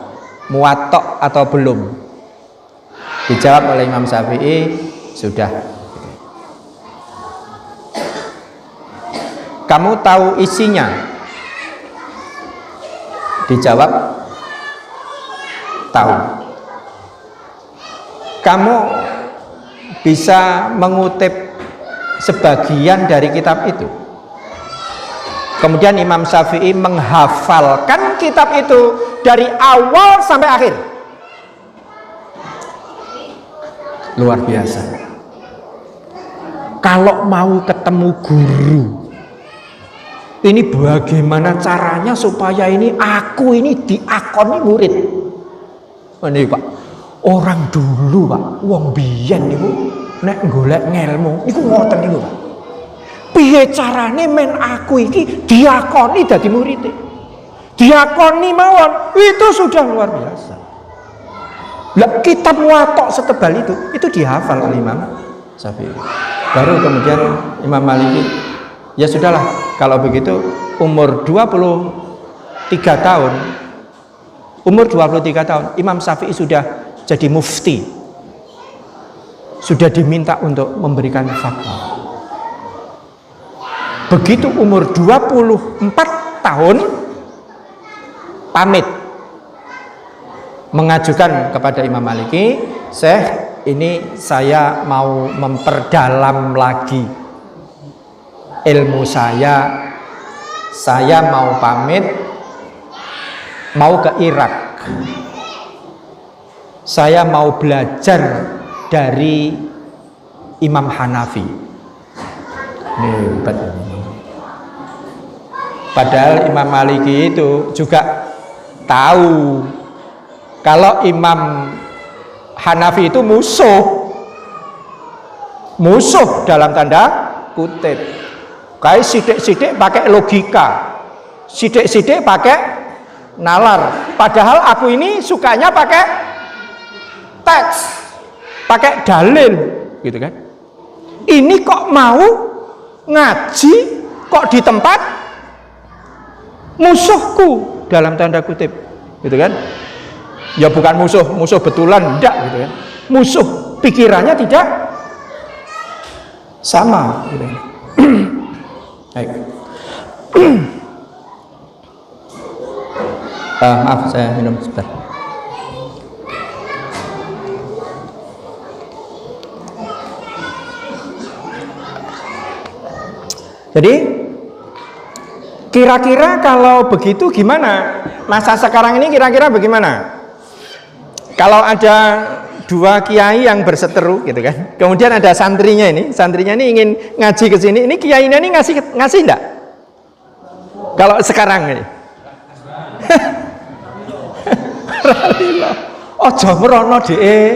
Muwatta atau belum? Dijawab oleh Imam Syafi'i, sudah. Kamu tahu isinya? Dijawab, tahu. Kamu bisa mengutip sebagian dari kitab itu? Kemudian Imam Syafi'i menghafalkan kitab itu dari awal sampai akhir. Luar biasa. Kalau mau ketemu guru, ini bagaimana caranya supaya aku ini diakoni murid. Ini Pak, orang dulu Pak, wong biyen niku nek golek ngelmu niku ngoten niku Pak. Piye carane men aku iki diakoni dadi murid? Diakoni mawon, itu sudah luar biasa. Lah kitab Muwatta setebal itu dihafal oleh Imam Syafi'i. Baru kemudian Imam Maliki, ya sudahlah kalau begitu umur 23 tahun Imam Syafi'i sudah jadi mufti, sudah diminta untuk memberikan fatwa. Begitu umur 24 tahun pamit mengajukan kepada Imam Maliki, Syekh, ini saya mau memperdalam lagi ilmu saya mau pamit, mau ke Irak, saya mau belajar dari Imam Hanafi. Padahal Imam Maliki itu juga tahu kalau Imam Hanafi itu musuh dalam tanda kutip. Kayak sidik-sidik pakai logika, sidik-sidik pakai nalar. Padahal aku ini sukanya pakai teks, pakai dalil, gitu kan? Ini kok mau ngaji kok di tempat musuhku dalam tanda kutip, gitu kan? Ya bukan musuh betulan, enggak gitu kan. Musuh pikirannya tidak sama gitu. Baik. Maaf, saya minum sebentar. Jadi kira-kira kalau begitu gimana? Masa sekarang ini kira-kira bagaimana? Kalau ada dua kiai yang berseteru gitu kan, kemudian ada santrinya ini ingin ngaji ke sini, ini kiainya ini ngasih enggak? Kalau sekarang ini ojo merono dhek.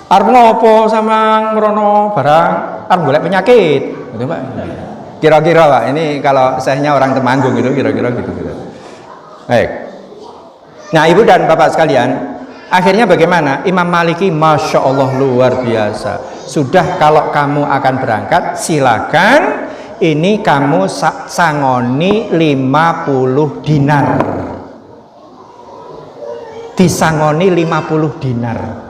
Arep ngopo sama merono barang, arep golek penyakit gitu Pak. Kira-kira Pak, ini kalau sehnya orang Temanggung gitu, kira-kira gitu. Baik. Nah ibu dan bapak sekalian, akhirnya bagaimana? Imam Maliki Masya Allah luar biasa. Sudah kalau kamu akan berangkat, silakan. Ini kamu sangoni 50 dinar. Disangoni 50 dinar.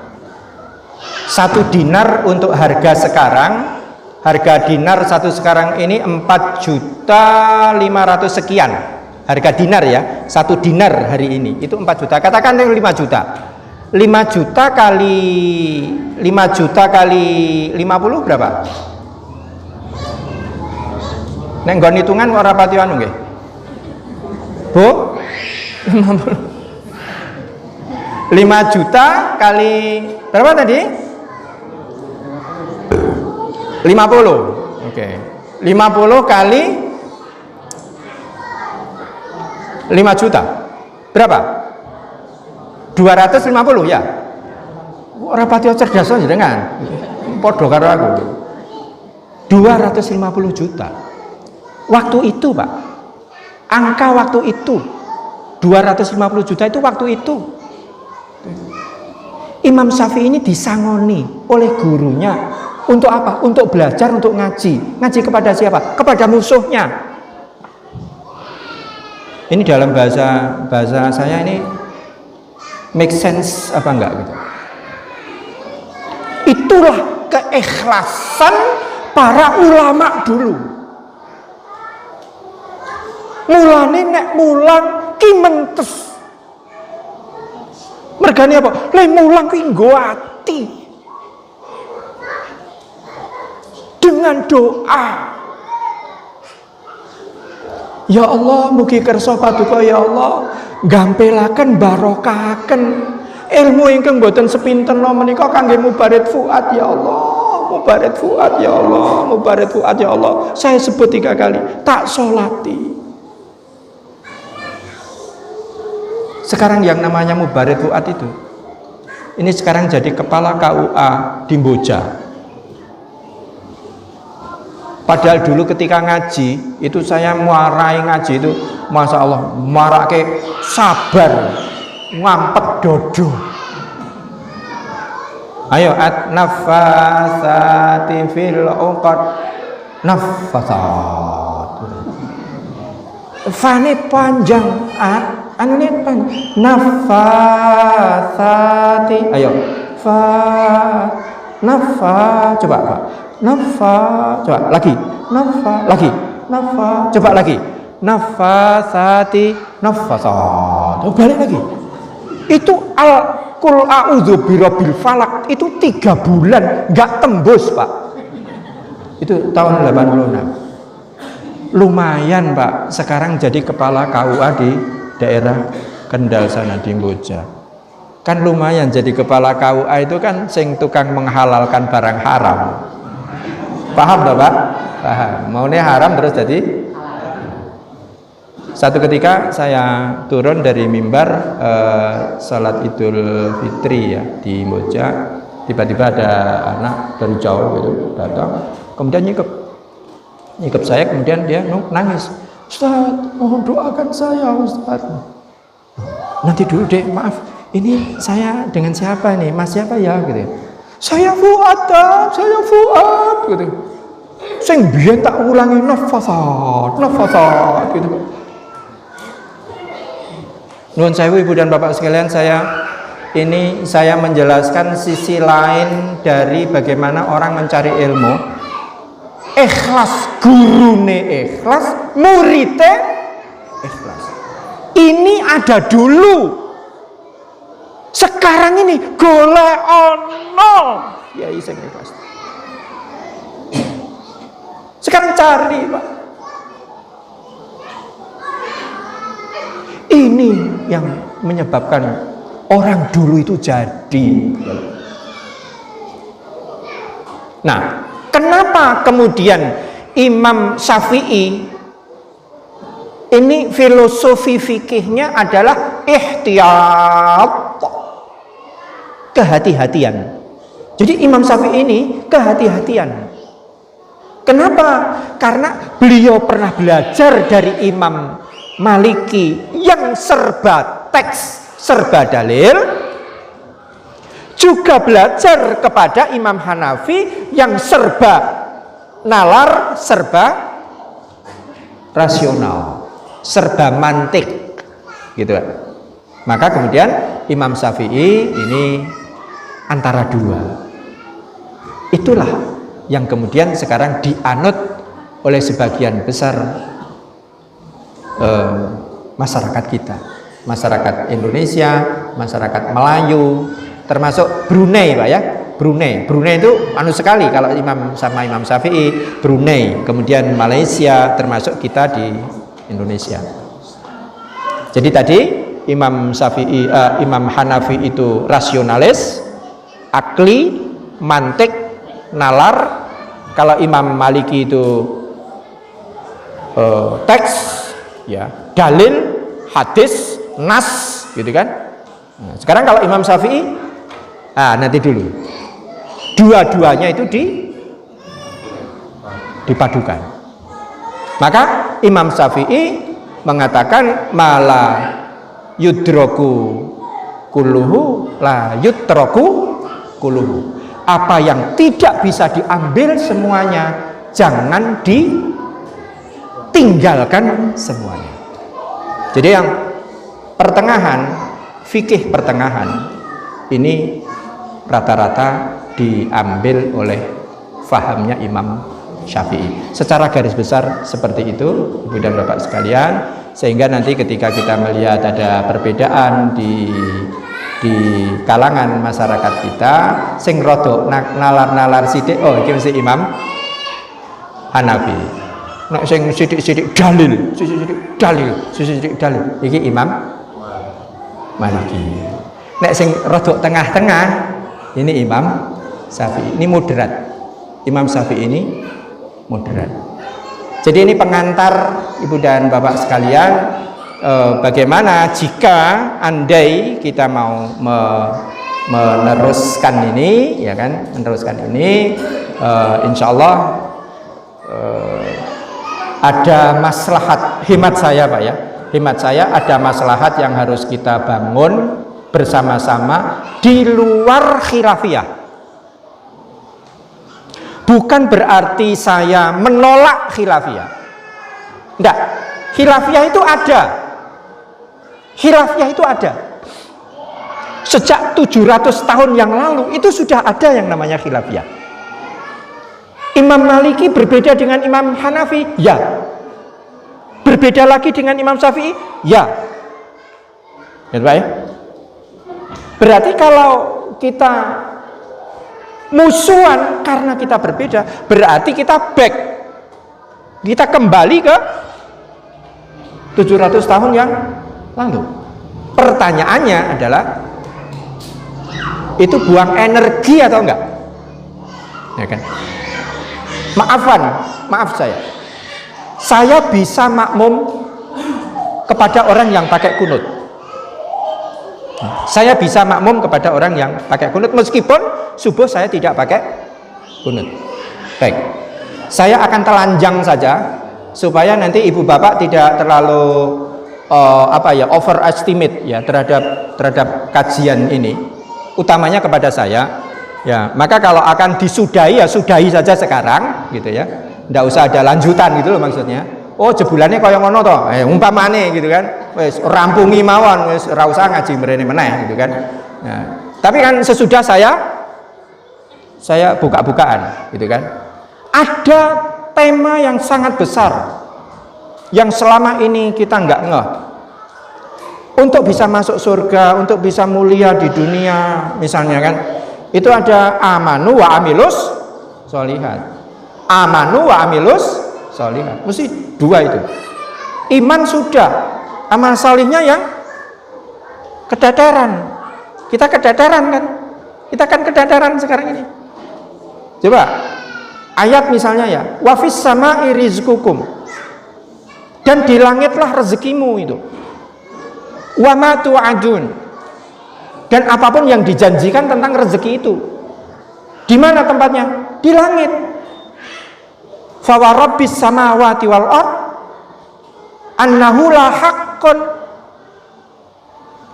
1 dinar untuk harga sekarang, harga dinar satu sekarang ini 4.500.000 sekian. Harga dinar ya, 1 dinar hari ini itu 4 juta. Katakan 5 juta. 5 juta kali 50 berapa? Nek nggon hitungan ora pati anu nggih. Bu? 50. 5 juta kali berapa tadi? 50. Oke. 50 kali 5 juta. Berapa? 250 ya. Ora pati cerdas jenengan. Padha karo aku. 250 juta. Waktu itu Pak, angka waktu itu 250 juta itu waktu itu. Imam Syafi'i ini disangoni oleh gurunya untuk apa? Untuk belajar, untuk ngaji. Ngaji kepada siapa? Kepada musuhnya. Ini dalam bahasa saya ini make sense apa enggak gitu. Itulah keikhlasan para ulama dulu. Mulane nek mulang ki mentes. Mergane apa? Le mulang ki nggo ati. Dengan doa. Ya Allah, mugi kersa paduka ya Allah, gampelaken barokahaken ilmu ingkang boten sepinten menika kangge Mubarid Fuad ya Allah. Mubarid Fuad ya Allah, Mubarid Fuad ya Allah. Saya sebut 3 kali, tak solati. Sekarang yang namanya Mubarid Fuad itu, ini sekarang jadi kepala KUA di Mboja. Padahal dulu ketika ngaji itu saya muarai ngaji itu, masya Allah, marake sabar, ngampet dodo. Ayo at nafasati fil uqad nafasat. Fane panjang anu ini panjang. Nafasati. Ayo nafas coba Pak. Nafas coba lagi. Nafas lagi. Nafas coba lagi. Nafasati nafasat. Balik lagi. Itu Qul a'udzu birabbil falak itu 3 bulan nggak tembus Pak. Itu tahun 86. Lumayan Pak. Sekarang jadi kepala KUA di daerah Kendal sana di Mboja. Kan lumayan jadi kepala KUA itu kan sing tukang menghalalkan barang haram. Paham toh Pak? Paham. Maunya haram terus jadi. Satu ketika saya turun dari mimbar salat Idul Fitri ya di Mboja, tiba-tiba ada anak dari jauh gitu datang, kemudian nyikep saya, kemudian dia nangis. Ustaz, mohon doakan saya Ustaz. Nanti dulu deh, maaf, ini saya dengan siapa nih, mas siapa ya gitu. Saya Fuad gitu. Sing biyen tak ulangi nafasat gitu. Nuwun sewu Ibu dan Bapak sekalian, saya menjelaskan sisi lain dari bagaimana orang mencari ilmu. Ikhlas, gurune ikhlas, muridnya ikhlas. Ini ada dulu. Sekarang ini golek ono yai sing ikhlas. Sekarang cari Pak. Ini yang menyebabkan orang dulu itu jadi. Nah, kenapa kemudian Imam Syafi'i ini filosofi fikihnya adalah ihtiyat, kehati-hatian. Jadi Imam Syafi'i ini kehati-hatian. Kenapa? Karena beliau pernah belajar dari Imam Maliki yang serba teks, serba dalil, juga belajar kepada Imam Hanafi yang serba nalar, serba rasional, serba mantik, gitu. Maka kemudian Imam Syafi'i ini antara dua. Itulah yang kemudian sekarang dianut oleh sebagian besar masyarakat kita, masyarakat Indonesia, masyarakat Melayu, termasuk Brunei Pak ya. Brunei itu anu sekali kalau Imam Syafi'i, Brunei, kemudian Malaysia, termasuk kita di Indonesia. Jadi tadi Imam Hanafi itu rasionalis, akli, mantik, nalar. Kalau Imam Maliki itu teks, ya, dalil, hadis, nas, gitu kan. Nah, sekarang kalau Imam Syafi'i, nanti dulu, dua-duanya itu dipadukan. Maka Imam Syafi'i mengatakan mala yudroku kuluhu la yutroku kuluhu. Apa yang tidak bisa diambil semuanya, jangan ditinggalkan semuanya. Jadi yang pertengahan, fikih pertengahan ini rata-rata diambil oleh fahamnya Imam Syafi'i. Secara garis besar seperti itu, Ibu dan Bapak sekalian, sehingga nanti ketika kita melihat ada perbedaan di kalangan masyarakat kita sing rada nalar-nalar sithik, oh iki mesti Imam Hanafi. Nek sing sithik-sithik dalil, sithik-sithik dalil, iki Imam Maliki. Nek sing rada tengah-tengah ini Imam Syafi'i. Ini moderat. Imam Syafi'i ini moderat. Jadi ini pengantar Ibu dan Bapak sekalian, bagaimana jika andai kita mau meneruskan ini, ya kan, meneruskan ini, insya Allah ada maslahat, hemat saya Pak ya, hemat saya ada maslahat yang harus kita bangun bersama-sama di luar khilafiyah. Bukan berarti saya menolak khilafiyah, enggak, khilafiyah itu ada. Khilafiyah itu ada. Sejak 700 tahun yang lalu itu sudah ada yang namanya khilafiyah. Imam Maliki berbeda dengan Imam Hanafi? Ya. Berbeda lagi dengan Imam Syafi'i? Ya. Ya, Pak ya? Berarti kalau kita musuhan karena kita berbeda, berarti kita back. Kita kembali ke 700 tahun yang lalu. Pertanyaannya adalah, itu buang energi atau enggak? Ya kan? Maaf saya bisa makmum kepada orang yang pakai kunut. Saya bisa makmum kepada orang yang pakai kunut meskipun subuh saya tidak pakai kunut. Baik, saya akan telanjang saja supaya nanti ibu bapak tidak terlalu overestimate ya terhadap kajian ini, utamanya kepada saya. Ya, maka kalau akan disudahi ya sudahi saja sekarang gitu ya. Ndak usah ada lanjutan gitu loh maksudnya. Oh, jebulannya kaya ngono to. Umpamane gitu kan. Wis rampungi mawon, wis ora usah ngaji mrene meneh gitu kan. Nah, tapi kan sesudah saya buka-bukaan gitu kan. Ada tema yang sangat besar yang selama ini kita nggak ngeh. Untuk bisa masuk surga, untuk bisa mulia di dunia misalnya kan. Itu ada amanu wa amilus sholihat. Amanu wa amilus sholihat. Mesti dua itu. Iman sudah, amal salihnya yang kedadaran. Kita kedadaran kan? Kita kan kedadaran sekarang ini. Coba ayat misalnya ya, wa fis sama'i rizqukum. Dan di langitlah rezekimu itu. Wa ma tu'adun. Dan apapun yang dijanjikan tentang rezeki itu, di mana tempatnya? Di langit. Fa wa rabbis samawati wal ard annahu la haqqun.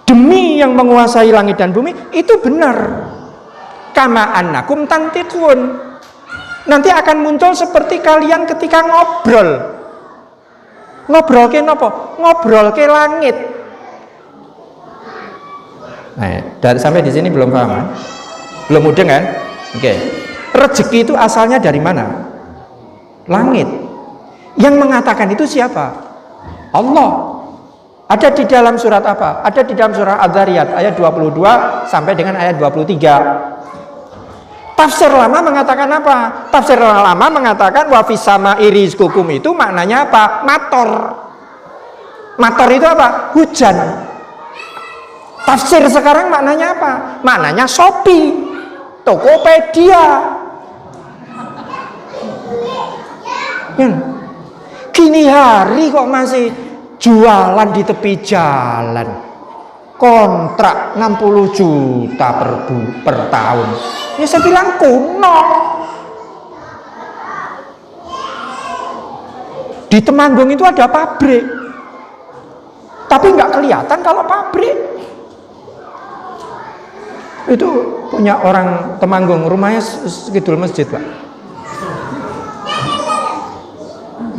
Demi yang menguasai langit dan bumi, itu benar. Kama annakum tantiqun. Nanti akan muncul seperti kalian ketika ngobrol. Ngobrol ke nopo? Ngobrol ke langit. Nah, sampai di sini belum paham kan? Belum mudeng kan? Oke. Rezeki itu asalnya dari mana? Langit. Yang mengatakan itu siapa? Allah. Ada di dalam surat apa? Ada di dalam surah Adz-Dzariyat ayat 22 sampai dengan ayat 23. Tafsir lama mengatakan apa? Tafsir lama mengatakan wa fis sama'i rizqukum itu maknanya apa? Mator. Mator itu apa? Hujan. Tafsir sekarang maknanya apa? Maknanya Shopee, Tokopedia. Kini hari kok masih jualan di tepi jalan. Kontrak 60 juta per tahun. Ya saya bilang kuno. Di Temanggung itu ada pabrik. Tapi nggak kelihatan kalau pabrik. Itu punya orang Temanggung, rumahnya sekidul masjid, Pak.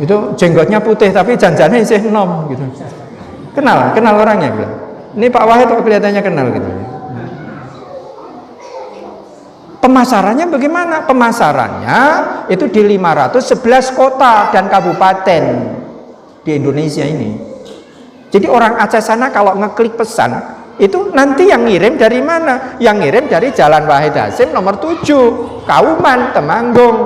Itu jenggotnya putih tapi janjannya isih enom gitu. Kenal orangnya bilang. Ini Pak Wahid kok kelihatannya kenal gitu. Pemasarannya bagaimana? Pemasarannya itu di 511 kota dan kabupaten di Indonesia ini. Jadi orang Aceh sana kalau ngeklik pesan, itu nanti yang ngirim dari mana? Yang ngirim dari Jalan Wahid Hasim nomor 7, Kauman, Temanggung.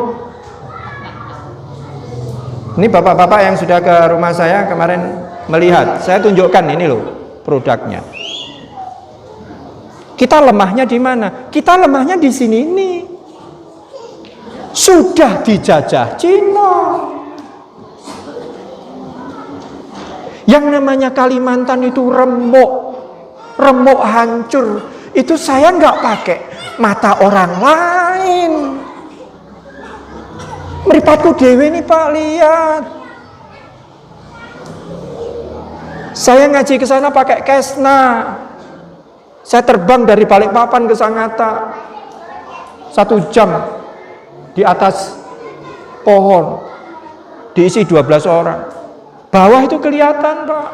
Ini bapak-bapak yang sudah ke rumah saya kemarin melihat, saya tunjukkan ini loh produknya. Kita lemahnya di mana? Kita lemahnya di sini ini. Sudah dijajah Cina. Yang namanya Kalimantan itu remuk hancur. Itu saya nggak pakai mata orang lain. Mripatku dewe nih Pak, lihat. Saya ngaji ke sana pakai Kesna. Saya terbang dari Balikpapan ke Sangatta 1 jam di atas pohon, diisi 12 orang. Bawah itu kelihatan, Pak,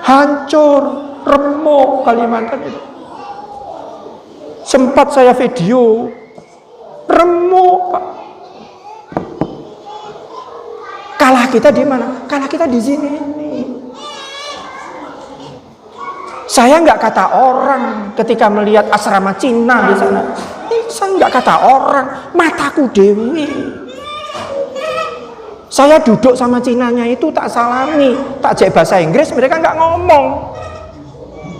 hancur, remuk Kalimantan itu. Sempat saya video, remuk, Pak. Kalah kita di mana? Kalah kita di sini ini. Saya nggak kata orang ketika melihat asrama Cina di sana. Saya nggak kata orang, mataku dewi. Saya duduk sama Cinanya itu tak salami, tak jek bahasa Inggris, mereka nggak ngomong,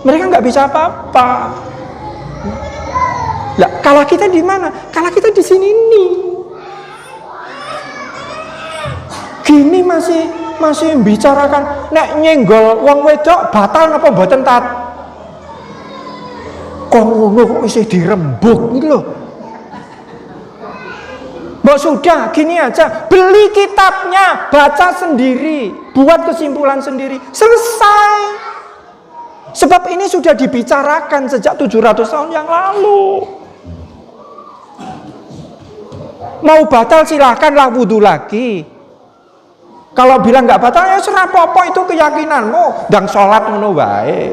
mereka nggak bisa apa-apa. Lah, kalah kita di mana? Kalah kita di sini nih. Gini masih bicarakan nek nyenggol wong wedok batal napa mboten tat. Kok ngono kok isih dirembuk gitu loh. Mbok sudah gini aja, beli kitabnya, baca sendiri, buat kesimpulan sendiri, selesai. Sebab ini sudah dibicarakan sejak 700 tahun yang lalu. Mau batal silahkanlah wudu lagi. Kalau bilang nggak batal ya serah apa itu keyakinanmu, dan sholat ngono wae.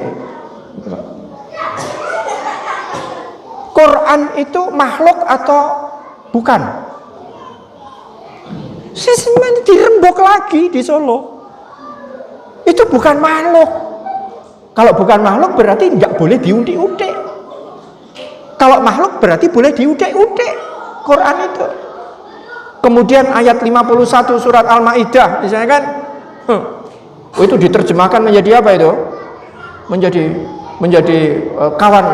Quran itu makhluk atau bukan? Semuanya dirembuk lagi di Solo. Itu bukan makhluk. Kalau bukan makhluk berarti nggak boleh diudik-udik. Kalau makhluk berarti boleh diudik-udik. Quran itu. Kemudian ayat 51 surat Al-Maidah, misalnya kan, itu diterjemahkan menjadi apa itu? Menjadi kawan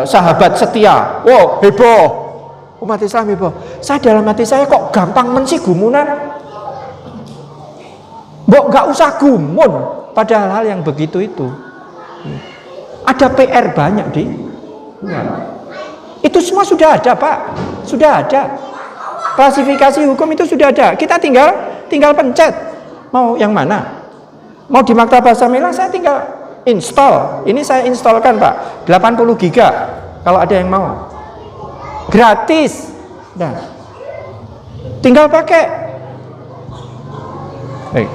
sahabat setia. Wow, heboh. Umat Islam heboh. Saya dalam hati saya kok gampang mensi gumunan. Mbok nggak usah gumun pada hal-hal yang begitu itu. Ada PR banyak di. Itu semua sudah ada, Pak. Sudah ada. Klasifikasi hukum itu sudah ada. Kita tinggal pencet. Mau yang mana? Mau di Maktabah Samilah saya tinggal install. Ini saya installkan, Pak. 80 giga kalau ada yang mau. Gratis. Nah. Tinggal pakai. Baik.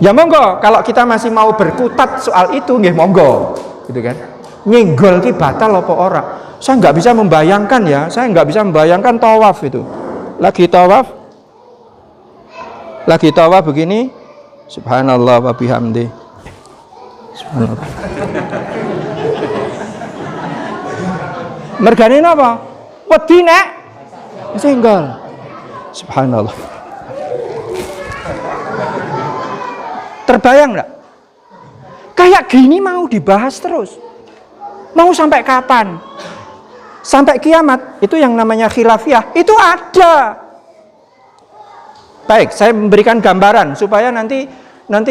Ya monggo, kalau kita masih mau berkutat soal itu nggih monggo. Gitu kan. Nyenggol ki batal apa ora? Saya nggak bisa membayangkan ya. Saya nggak bisa membayangkan tawaf itu. Lagi tawaf begini, subhanallah wa bihamdi, subhanallah. Mergane napa? Wedi nek senggol. Subhanallah. Terbayang enggak? Kayak gini mau dibahas terus. Mau sampai kapan? Sampai kiamat, itu yang namanya khilafiyah, itu ada. Baik, saya memberikan gambaran supaya nanti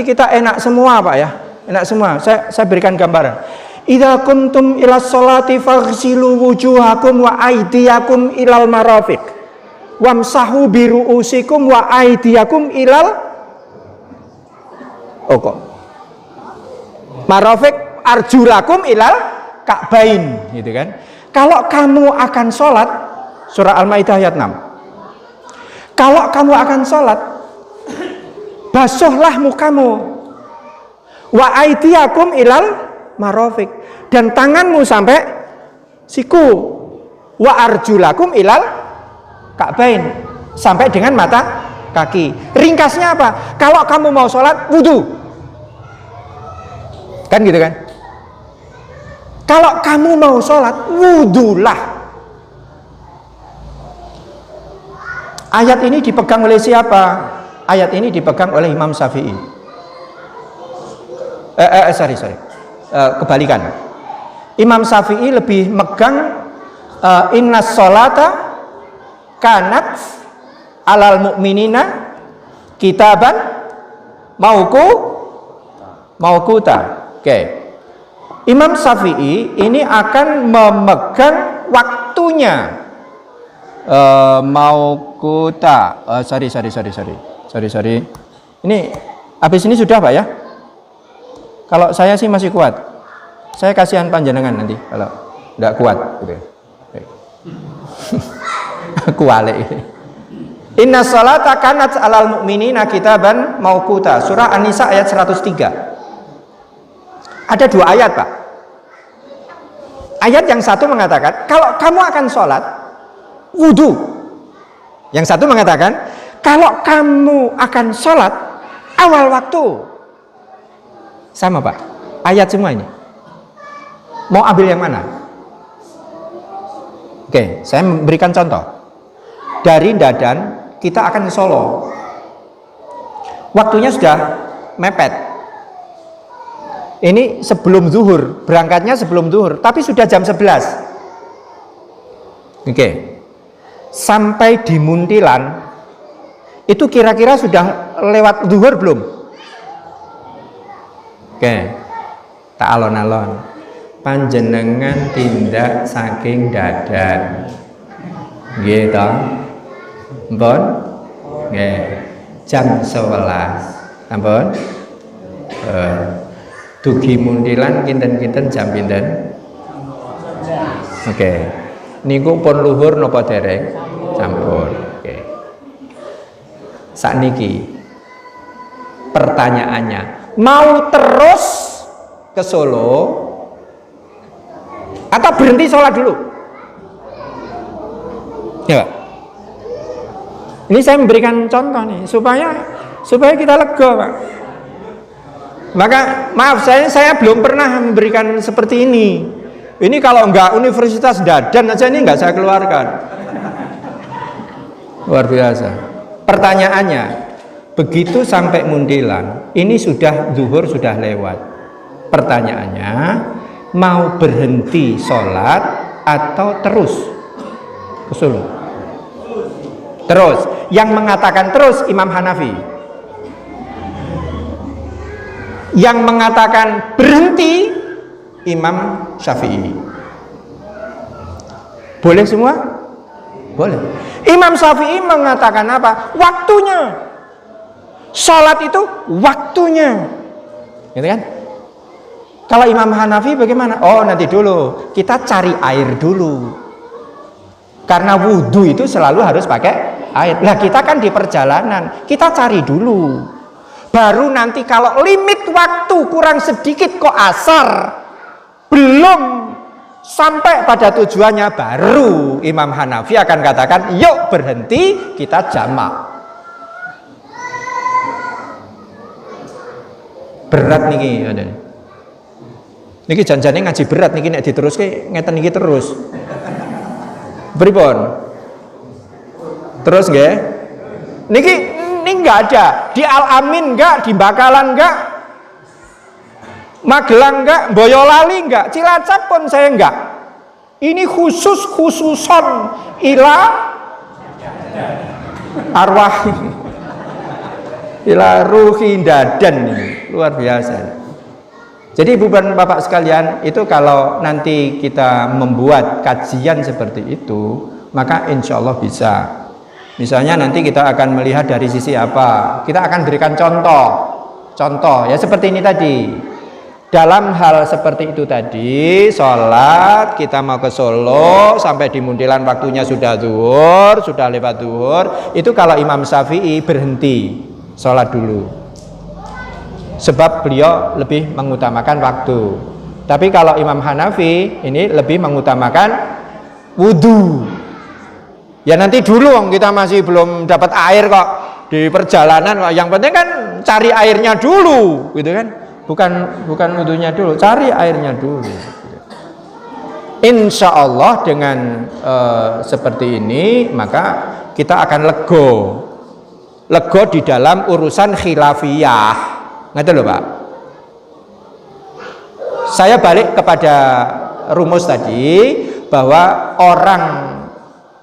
kita enak semua, Pak ya. Enak semua. Saya berikan gambaran. Idza kuntum ilas sholati faghsilu wujuhakum wa aydiyakum ilal marafiq. Wamsahu bi ru'usikum wa aydiyakum ilal. Oh kok. Marafiq arjulakum ilal ka'bain, gitu kan. Kalau kamu akan sholat, surah Al-Maidah ayat 6. Kalau kamu akan sholat, basuhlah mukamu. Wa aidiakum ilal marafiq, dan tanganmu sampai siku. Wa arjulakum ilal ka'bain, sampai dengan mata kaki. Ringkasnya apa? Kalau kamu mau sholat, wudhu. Kan gitu kan? Kalau kamu mau sholat, wudhulah. Ayat ini dipegang oleh siapa? Ayat ini dipegang oleh Imam Syafi'i. Kebalikan. Imam Syafi'i lebih megang innas sholata kanat alal mu'minina kitaban mauquta. Oke. Imam Syafi'i ini akan memegang waktunya. Mauquta. Sorry. Ini habis ini sudah Pak ya? Kalau saya sih masih kuat. Saya kasihan panjenengan nanti kalau enggak kuat gitu. Kualik. Inna sholata kanat alal mu'minina kitaban mauquta. Surah An-Nisa ayat 103. Ada 2 ayat Pak. Ayat yang satu mengatakan kalau kamu akan sholat, wudhu. Yang satu mengatakan kalau kamu akan sholat awal waktu. Sama Pak, ayat semua ini. Mau ambil yang mana? Oke, saya memberikan contoh. Dari Dadan kita akan ke Solo. Waktunya sudah mepet. Ini sebelum zuhur, berangkatnya sebelum zuhur, tapi sudah jam 11. Oke. Sampai di Muntilan itu kira-kira sudah lewat zuhur belum? Oke. Tak alon-alon. Panjenengan tindak saking Dadan. Nggih to? Ampun? Nggih. Jam 11. Ampun? Dugi Muntilan kinten-kinten jam pinten? Oke. Niku pun luhur napa dereng? Sampun. Oke. Sakniki pertanyaannya, mau terus ke Solo atau berhenti sholat dulu? Ya. Ini saya memberikan contoh nih supaya kita lega, Pak. Maka maaf saya belum pernah memberikan seperti ini. Ini kalau enggak Universitas Dadan aja ini enggak saya keluarkan. Luar biasa. Pertanyaannya, begitu sampai Muntilan, ini sudah zuhur sudah lewat. Pertanyaannya, mau berhenti sholat atau terus ke Solo? Terus. Yang mengatakan terus Imam Hanafi. Yang mengatakan berhenti Imam Syafi'i. Boleh semua? Boleh. Imam Syafi'i mengatakan apa? Waktunya. Sholat itu waktunya. Gitu kan? Kalau Imam Hanafi bagaimana? Oh, nanti dulu. Kita cari air dulu. Karena wudhu itu selalu harus pakai air. Nah, kita kan di perjalanan. Kita cari dulu. Baru nanti kalau limit waktu kurang sedikit kok asar, belum sampai pada tujuannya, baru Imam Hanafi akan katakan yuk berhenti, kita jamak. Berat niki, niki janjane ngaji berat niki nek diteruske ngeten niki terus. Pripun? Terus nggih? Niki ini enggak ada di Al-Amin, enggak di Bakalan, enggak Magelang, enggak Boyolali, enggak Cilacap pun saya enggak. Ini khususon ila arwah ila ruhi Dadan. Luar biasa. Jadi Ibu dan Bapak sekalian, itu kalau nanti kita membuat kajian seperti itu, maka insya Allah bisa. Misalnya nanti kita akan melihat dari sisi apa? Kita akan berikan contoh ya seperti ini tadi. dalam hal seperti itu tadi, sholat kita mau ke Solo sampai di Muntilan waktunya sudah zuhur, sudah lewat zuhur, itu kalau Imam Syafi'i berhenti sholat dulu, sebab beliau lebih mengutamakan waktu. Tapi kalau Imam Hanafi ini lebih mengutamakan wudhu. Ya nanti dulu kita masih belum dapat air kok di perjalanan, yang penting kan cari airnya dulu, gitu kan? Bukan wudhunya dulu, cari airnya dulu. Insya Allah dengan seperti ini maka kita akan lego di dalam urusan khilafiyah. Ngerti loh Pak? Saya balik kepada rumus tadi bahwa orang,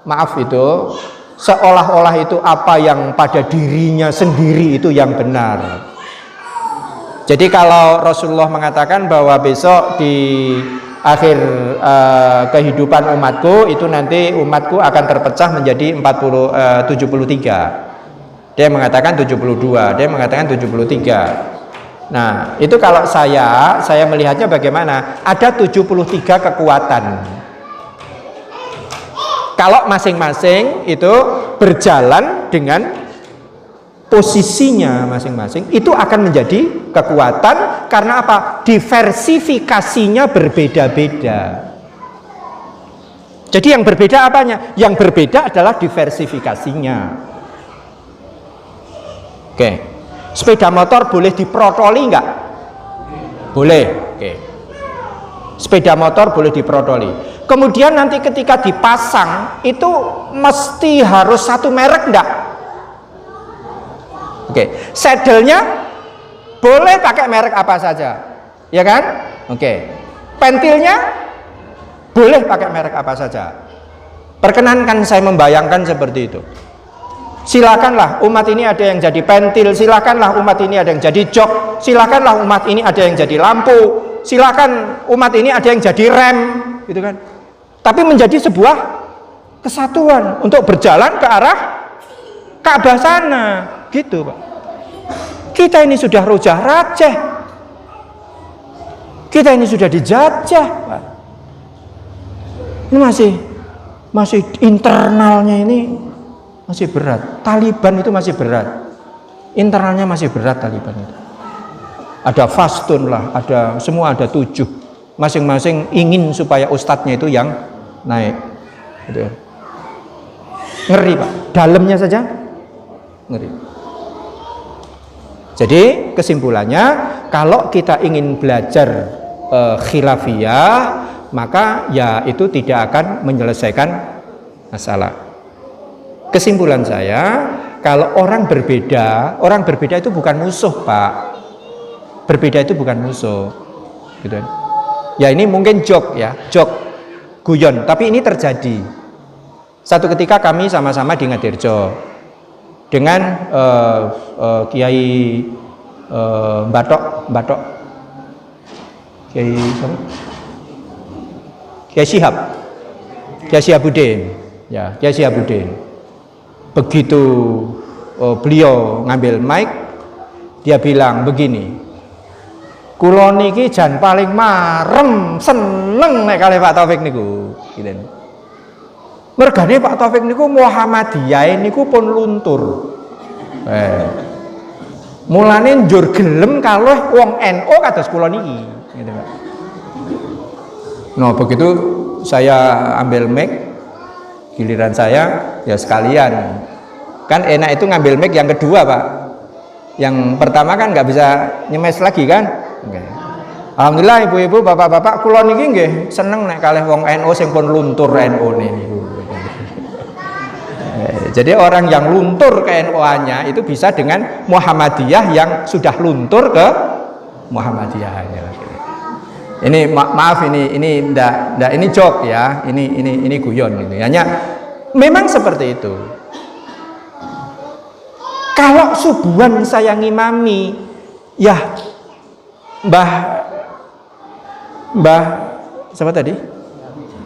maaf itu, seolah-olah itu apa yang pada dirinya sendiri itu yang benar. Jadi kalau Rasulullah mengatakan bahwa besok di akhir kehidupan umatku itu nanti umatku akan terpecah menjadi 73. Dia mengatakan 72, dia mengatakan 73. Nah, itu kalau saya melihatnya bagaimana? Ada 73 kekuatan. Kalau masing-masing itu berjalan dengan posisinya masing-masing, itu akan menjadi kekuatan. Karena apa? Diversifikasinya berbeda-beda. Jadi yang berbeda apanya? Yang berbeda adalah diversifikasinya. Oke. Sepeda motor boleh diprotoli enggak? Boleh. Oke. Sepeda motor boleh diprotoli. Kemudian nanti ketika dipasang itu mesti harus satu merek enggak? Oke, saddle-nya boleh pakai merek apa saja, ya kan? Oke, pentilnya boleh pakai merek apa saja. Perkenankan saya membayangkan seperti itu. Silakanlah umat ini ada yang jadi pentil, silakanlah umat ini ada yang jadi jok, silakanlah umat ini ada yang jadi lampu, silakan umat ini ada yang jadi rem, gitu kan? Tapi menjadi sebuah kesatuan untuk berjalan ke arah Ka'bah sana. Gitu Pak. Kita ini sudah rojah rajeh, kita ini sudah dijajah Pak. Ini masih internalnya ini masih berat. Taliban itu masih berat, internalnya masih berat Taliban itu. Ada fastun lah, ada semua, ada 7. Masing-masing ingin supaya ustadznya itu yang naik, gitu. Ngeri Pak, dalamnya saja ngeri. Jadi kesimpulannya, kalau kita ingin belajar khilafiyah, maka ya itu tidak akan menyelesaikan masalah. Kesimpulan saya, kalau orang berbeda itu bukan musuh Pak. Berbeda itu bukan musuh, gitu. Ya ini mungkin jok guyon, tapi ini terjadi. Satu ketika kami sama-sama di Ngadirjo dengan Kiai Batok Kiai siapa? Kiai Syihabuddin. Ya, Kiai Syihabuddin. Begitu beliau ngambil mic, dia bilang begini, kula niki jan paling marem seneng nek kalih Pak Taufik niku, gitu. Mergane Pak Taufik niku Muhammadiyah niku pun luntur. Mulane njur gelem kalih wong NU kados kula niki, gitu Pak. Nah, begitu saya ambil mic, giliran saya ya sekalian. Kan enak itu ngambil mic yang kedua, Pak. Yang pertama kan nggak bisa nyemes lagi kan? Okay. Alhamdulillah ibu-ibu, bapak-bapak, kula niki nggih seneng nek kalih wong NU sing pun luntur NU niku. Jadi orang yang luntur ke NU-nya itu bisa dengan Muhammadiyah yang sudah luntur ke Muhammadiyahnya. Ini maaf ini ndak ini joke ya, ini guyon ini. Hanya memang seperti itu. Kalau subuhan saya ngimami, ya Mbah siapa tadi?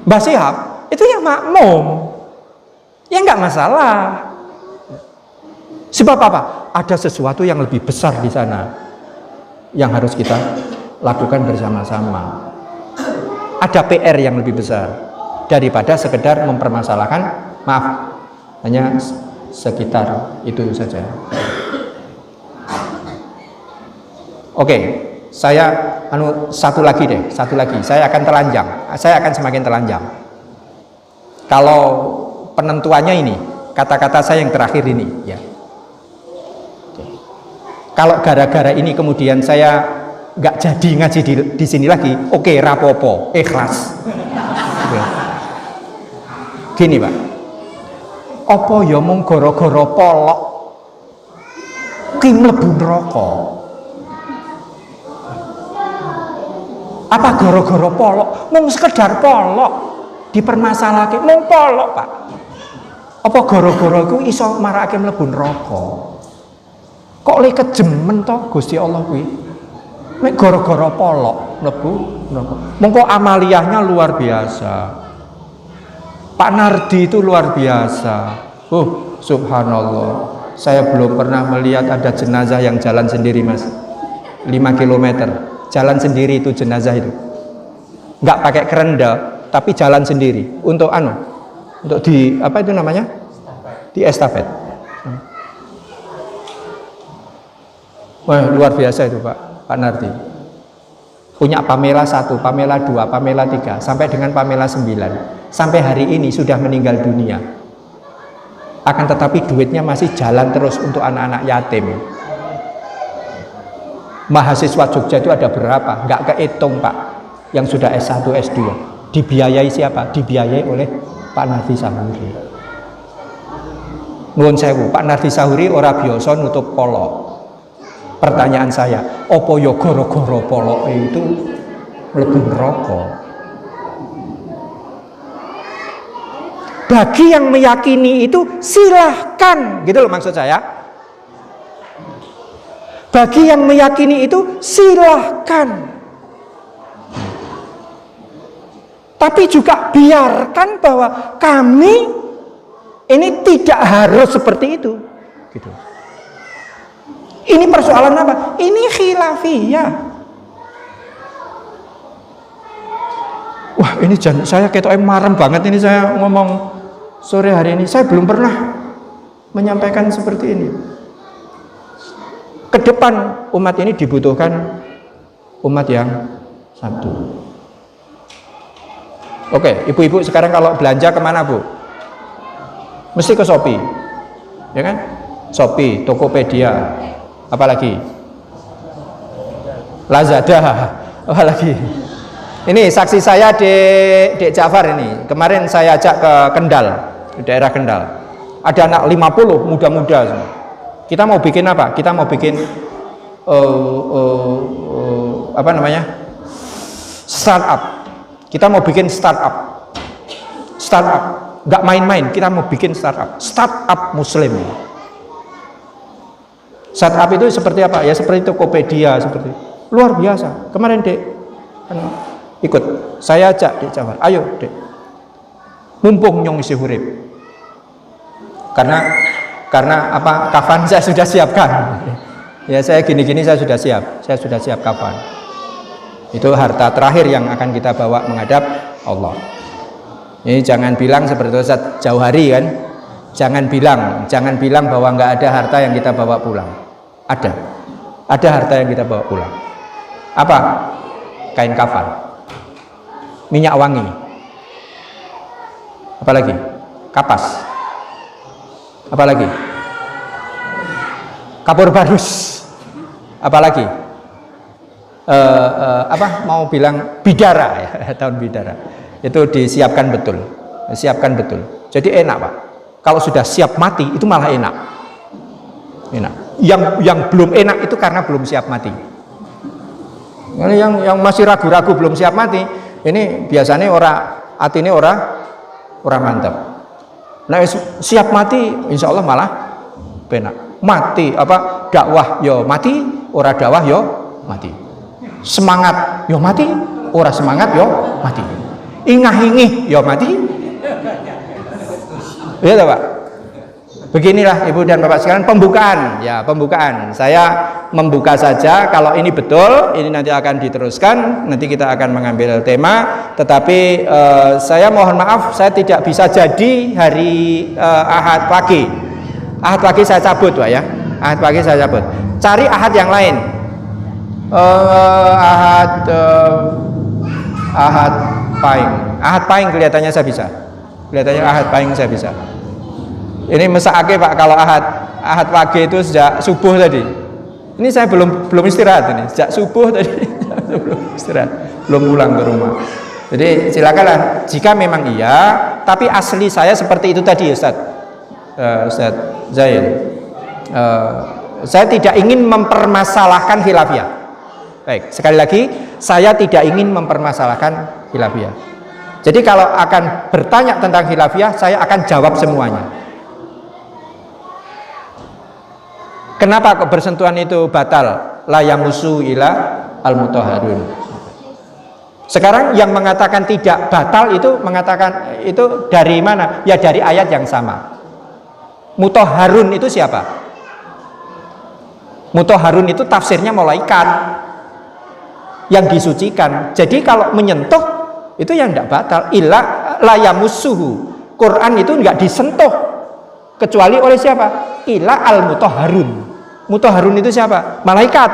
Mbah Syihab itu ya makmum. Ya enggak masalah. Sebab apa? Ada sesuatu yang lebih besar di sana yang harus kita lakukan bersama-sama. Ada PR yang lebih besar daripada sekedar mempermasalahkan, maaf, hanya sekitar itu saja. Oke, saya satu lagi. Saya akan telanjang. Saya akan semakin telanjang. Kalau penentuannya ini, kata-kata saya yang terakhir ini, ya. Kalau gara-gara ini kemudian saya nggak jadi ngaji di sini lagi, oke, rapopo, ikhlas. Gini Pak, apa ya mung gara-gara polok ki mlebu neraka? Apa gara-gara polok? Mung sekedar polok dipermasalahke, mung polok Pak. Apa gara-gara iku iso marakake mlebu neraka? Kok le kejemen to Gusti Allah kuwi? Nek gara-gara polok mlebu neraka. Mengko amaliyahnya luar biasa. Pak Nardi itu luar biasa. Subhanallah. Saya belum pernah melihat ada jenazah yang jalan sendiri, Mas. 5 km. Jalan sendiri itu jenazah itu. Enggak pakai kerenda, tapi jalan sendiri. Untuk di apa itu namanya? Di estafet. Wah, luar biasa itu Pak Nardi. Punya Pamela 1, Pamela 2, Pamela 3, sampai dengan Pamela 9. Sampai hari ini sudah meninggal dunia. Akan tetapi duitnya masih jalan terus untuk anak-anak yatim. Mahasiswa Jogja itu ada berapa? Nggak kehitung Pak. Yang sudah S1, S2. Dibiayai siapa? Dibiayai oleh Pak Nardi Sahuri. Nuwun sewu, Pak Nardi Sahuri ora biasa nutup polok. Pertanyaan saya, opo yo goro-goro polok itu mlebu neraka? Bagi yang meyakini itu silahkan, gitu loh maksud saya. Bagi yang meyakini itu silahkan. Tapi juga biarkan bahwa kami ini tidak harus seperti itu, gitu. Ini persoalan apa? Ini khilafiyah. Wah, ini saya ketoknya marem banget ini saya ngomong sore hari ini. Saya belum pernah menyampaikan seperti ini. Ke depan umat ini dibutuhkan umat yang satu. Oke, ibu-ibu sekarang kalau belanja kemana Bu? Mesti ke Shopee, ya kan? Shopee, Tokopedia, apalagi? Lazada, apalagi? Ini saksi saya Dek Ja'far ini. Kemarin saya ajak ke Kendal, di daerah Kendal. Ada anak 50 muda-muda semua. Kita mau bikin apa? Kita mau bikin apa namanya? Startup. Kita mau bikin startup. Startup. Nggak main-main, kita mau bikin startup. Startup Muslim. Startup itu seperti apa? Ya seperti Tokopedia, seperti luar biasa. Kemarin Dek ikut, saya ajak Dek Ja'far, ayo Dek, mumpung nyong isi hurip, karena apa, kafan saya sudah siapkan. Ya saya gini-gini saya sudah siap kafan. Itu harta terakhir yang akan kita bawa menghadap Allah. Ini jangan bilang seperti Ustaz Jauhari kan, jangan bilang bahwa nggak ada harta yang kita bawa pulang. Ada harta yang kita bawa pulang. Apa? Kain kafan, minyak wangi, apalagi kapas, apalagi kapur barus, apalagi mau bilang bidara ya, tahun bidara itu disiapkan betul. Jadi enak Pak, kalau sudah siap mati itu malah enak. Yang belum enak itu karena belum siap mati. Yang masih ragu-ragu belum siap mati, ini biasanya atine ora mantap. Nah siap mati, insya Allah malah penak. Mati apa dakwah yo mati, ora dakwah yo mati. Semangat yo mati, ora semangat yo mati. Ingah-ingih yo mati. Iya Pak. Beginilah Ibu dan Bapak sekalian pembukaan. Ya, pembukaan. Saya membuka saja. Kalau ini betul, ini nanti akan diteruskan. Nanti kita akan mengambil tema. Tetapi saya mohon maaf, saya tidak bisa jadi hari Ahad pagi. Ahad pagi saya cabut, Pak ya. Ahad pagi saya cabut. Cari Ahad yang lain. Ahad Pahing. Ahad Pahing kelihatannya saya bisa. Kelihatannya Ahad Pahing saya bisa. Ini mesake Pak, kalau Ahad pagi itu sejak subuh tadi. Ini saya belum istirahat ini. Sejak subuh tadi belum istirahat, belum pulang ke rumah. Jadi silakanlah jika memang iya, tapi asli saya seperti itu tadi Ustaz Zain. Saya tidak ingin mempermasalahkan khilafiyah. Baik, sekali lagi saya tidak ingin mempermasalahkan khilafiyah. Jadi kalau akan bertanya tentang khilafiyah, saya akan jawab semuanya. Kenapa kebersentuhan itu batal? La yamusu ila al-mutahharun. Sekarang yang mengatakan tidak batal itu mengatakan itu dari mana? Ya dari ayat yang sama. Mutahharun itu siapa? Mutahharun itu tafsirnya malaikat yang disucikan. Jadi kalau menyentuh itu yang tidak batal. Illa la yamussuhu. Quran itu enggak disentuh kecuali oleh siapa? Ila al-mutahharun. Mutahharun itu siapa? Malaikat.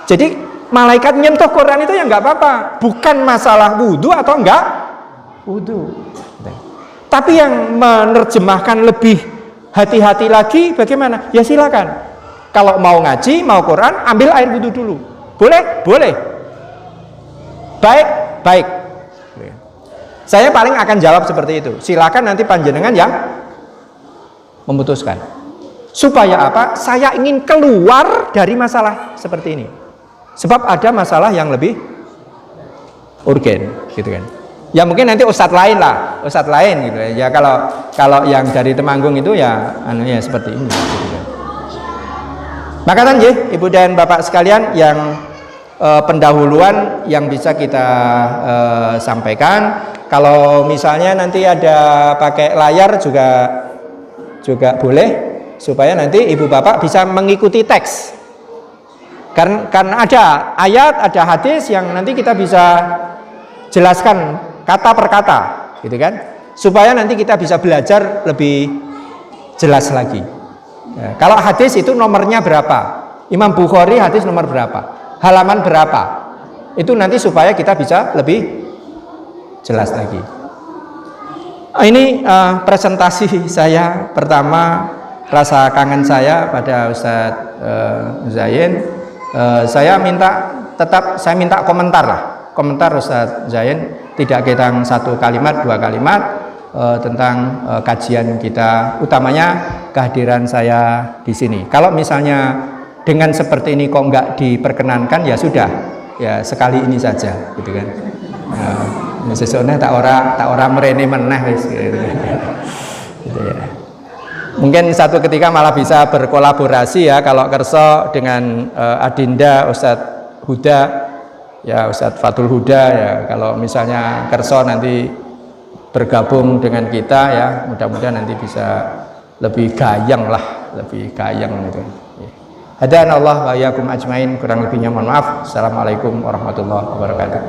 Jadi malaikat nyentuh Quran itu ya enggak apa-apa. Bukan masalah wudhu atau enggak wudhu. Tapi yang menerjemahkan lebih hati-hati lagi bagaimana? Ya silakan. Kalau mau ngaji, mau Quran, ambil air wudhu dulu. Boleh? Boleh. Baik, baik. Saya paling akan jawab seperti itu. Silakan nanti panjenengan yang memutuskan. Supaya apa? Saya ingin keluar dari masalah seperti ini. Sebab ada masalah yang lebih urgen, gitu kan. Ya mungkin nanti ustadz lain lah, ustadz lain gitu ya. Ya kalau yang dari Temanggung itu ya anunya seperti ini, gitu kan. Maka kan Ibu dan Bapak sekalian, yang pendahuluan yang bisa kita sampaikan. Kalau misalnya nanti ada pakai layar juga boleh, supaya nanti ibu bapak bisa mengikuti teks. Karena ada ayat, ada hadis yang nanti kita bisa jelaskan kata per kata, gitu kan? Supaya nanti kita bisa belajar lebih jelas lagi. Ya, kalau hadis itu nomornya berapa? Imam Bukhari hadis nomor berapa? Halaman berapa? Itu nanti supaya kita bisa lebih jelas lagi. Ini presentasi saya pertama, rasa kangen saya pada Ustadz Zain. Saya minta komentar lah, komentar Ustadz Zain, tidak kita satu kalimat, dua kalimat tentang kajian kita, utamanya kehadiran saya di sini. Kalau misalnya dengan seperti ini kok nggak diperkenankan, ya sudah, ya sekali ini saja, gitu kan. Sesungguhnya tak orang merene meneh wis gitu ya. Mungkin satu ketika malah bisa berkolaborasi ya, kalau kerso dengan Adinda Ustadz Huda ya, Ustadz Fatul Huda ya, kalau misalnya kerso nanti bergabung dengan kita ya, mudah-mudahan nanti bisa lebih gayang gitu. Hadan Allah wa iyyakum ajmain, kurang lebihnya mohon maaf. Assalamualaikum warahmatullahi wabarakatuh.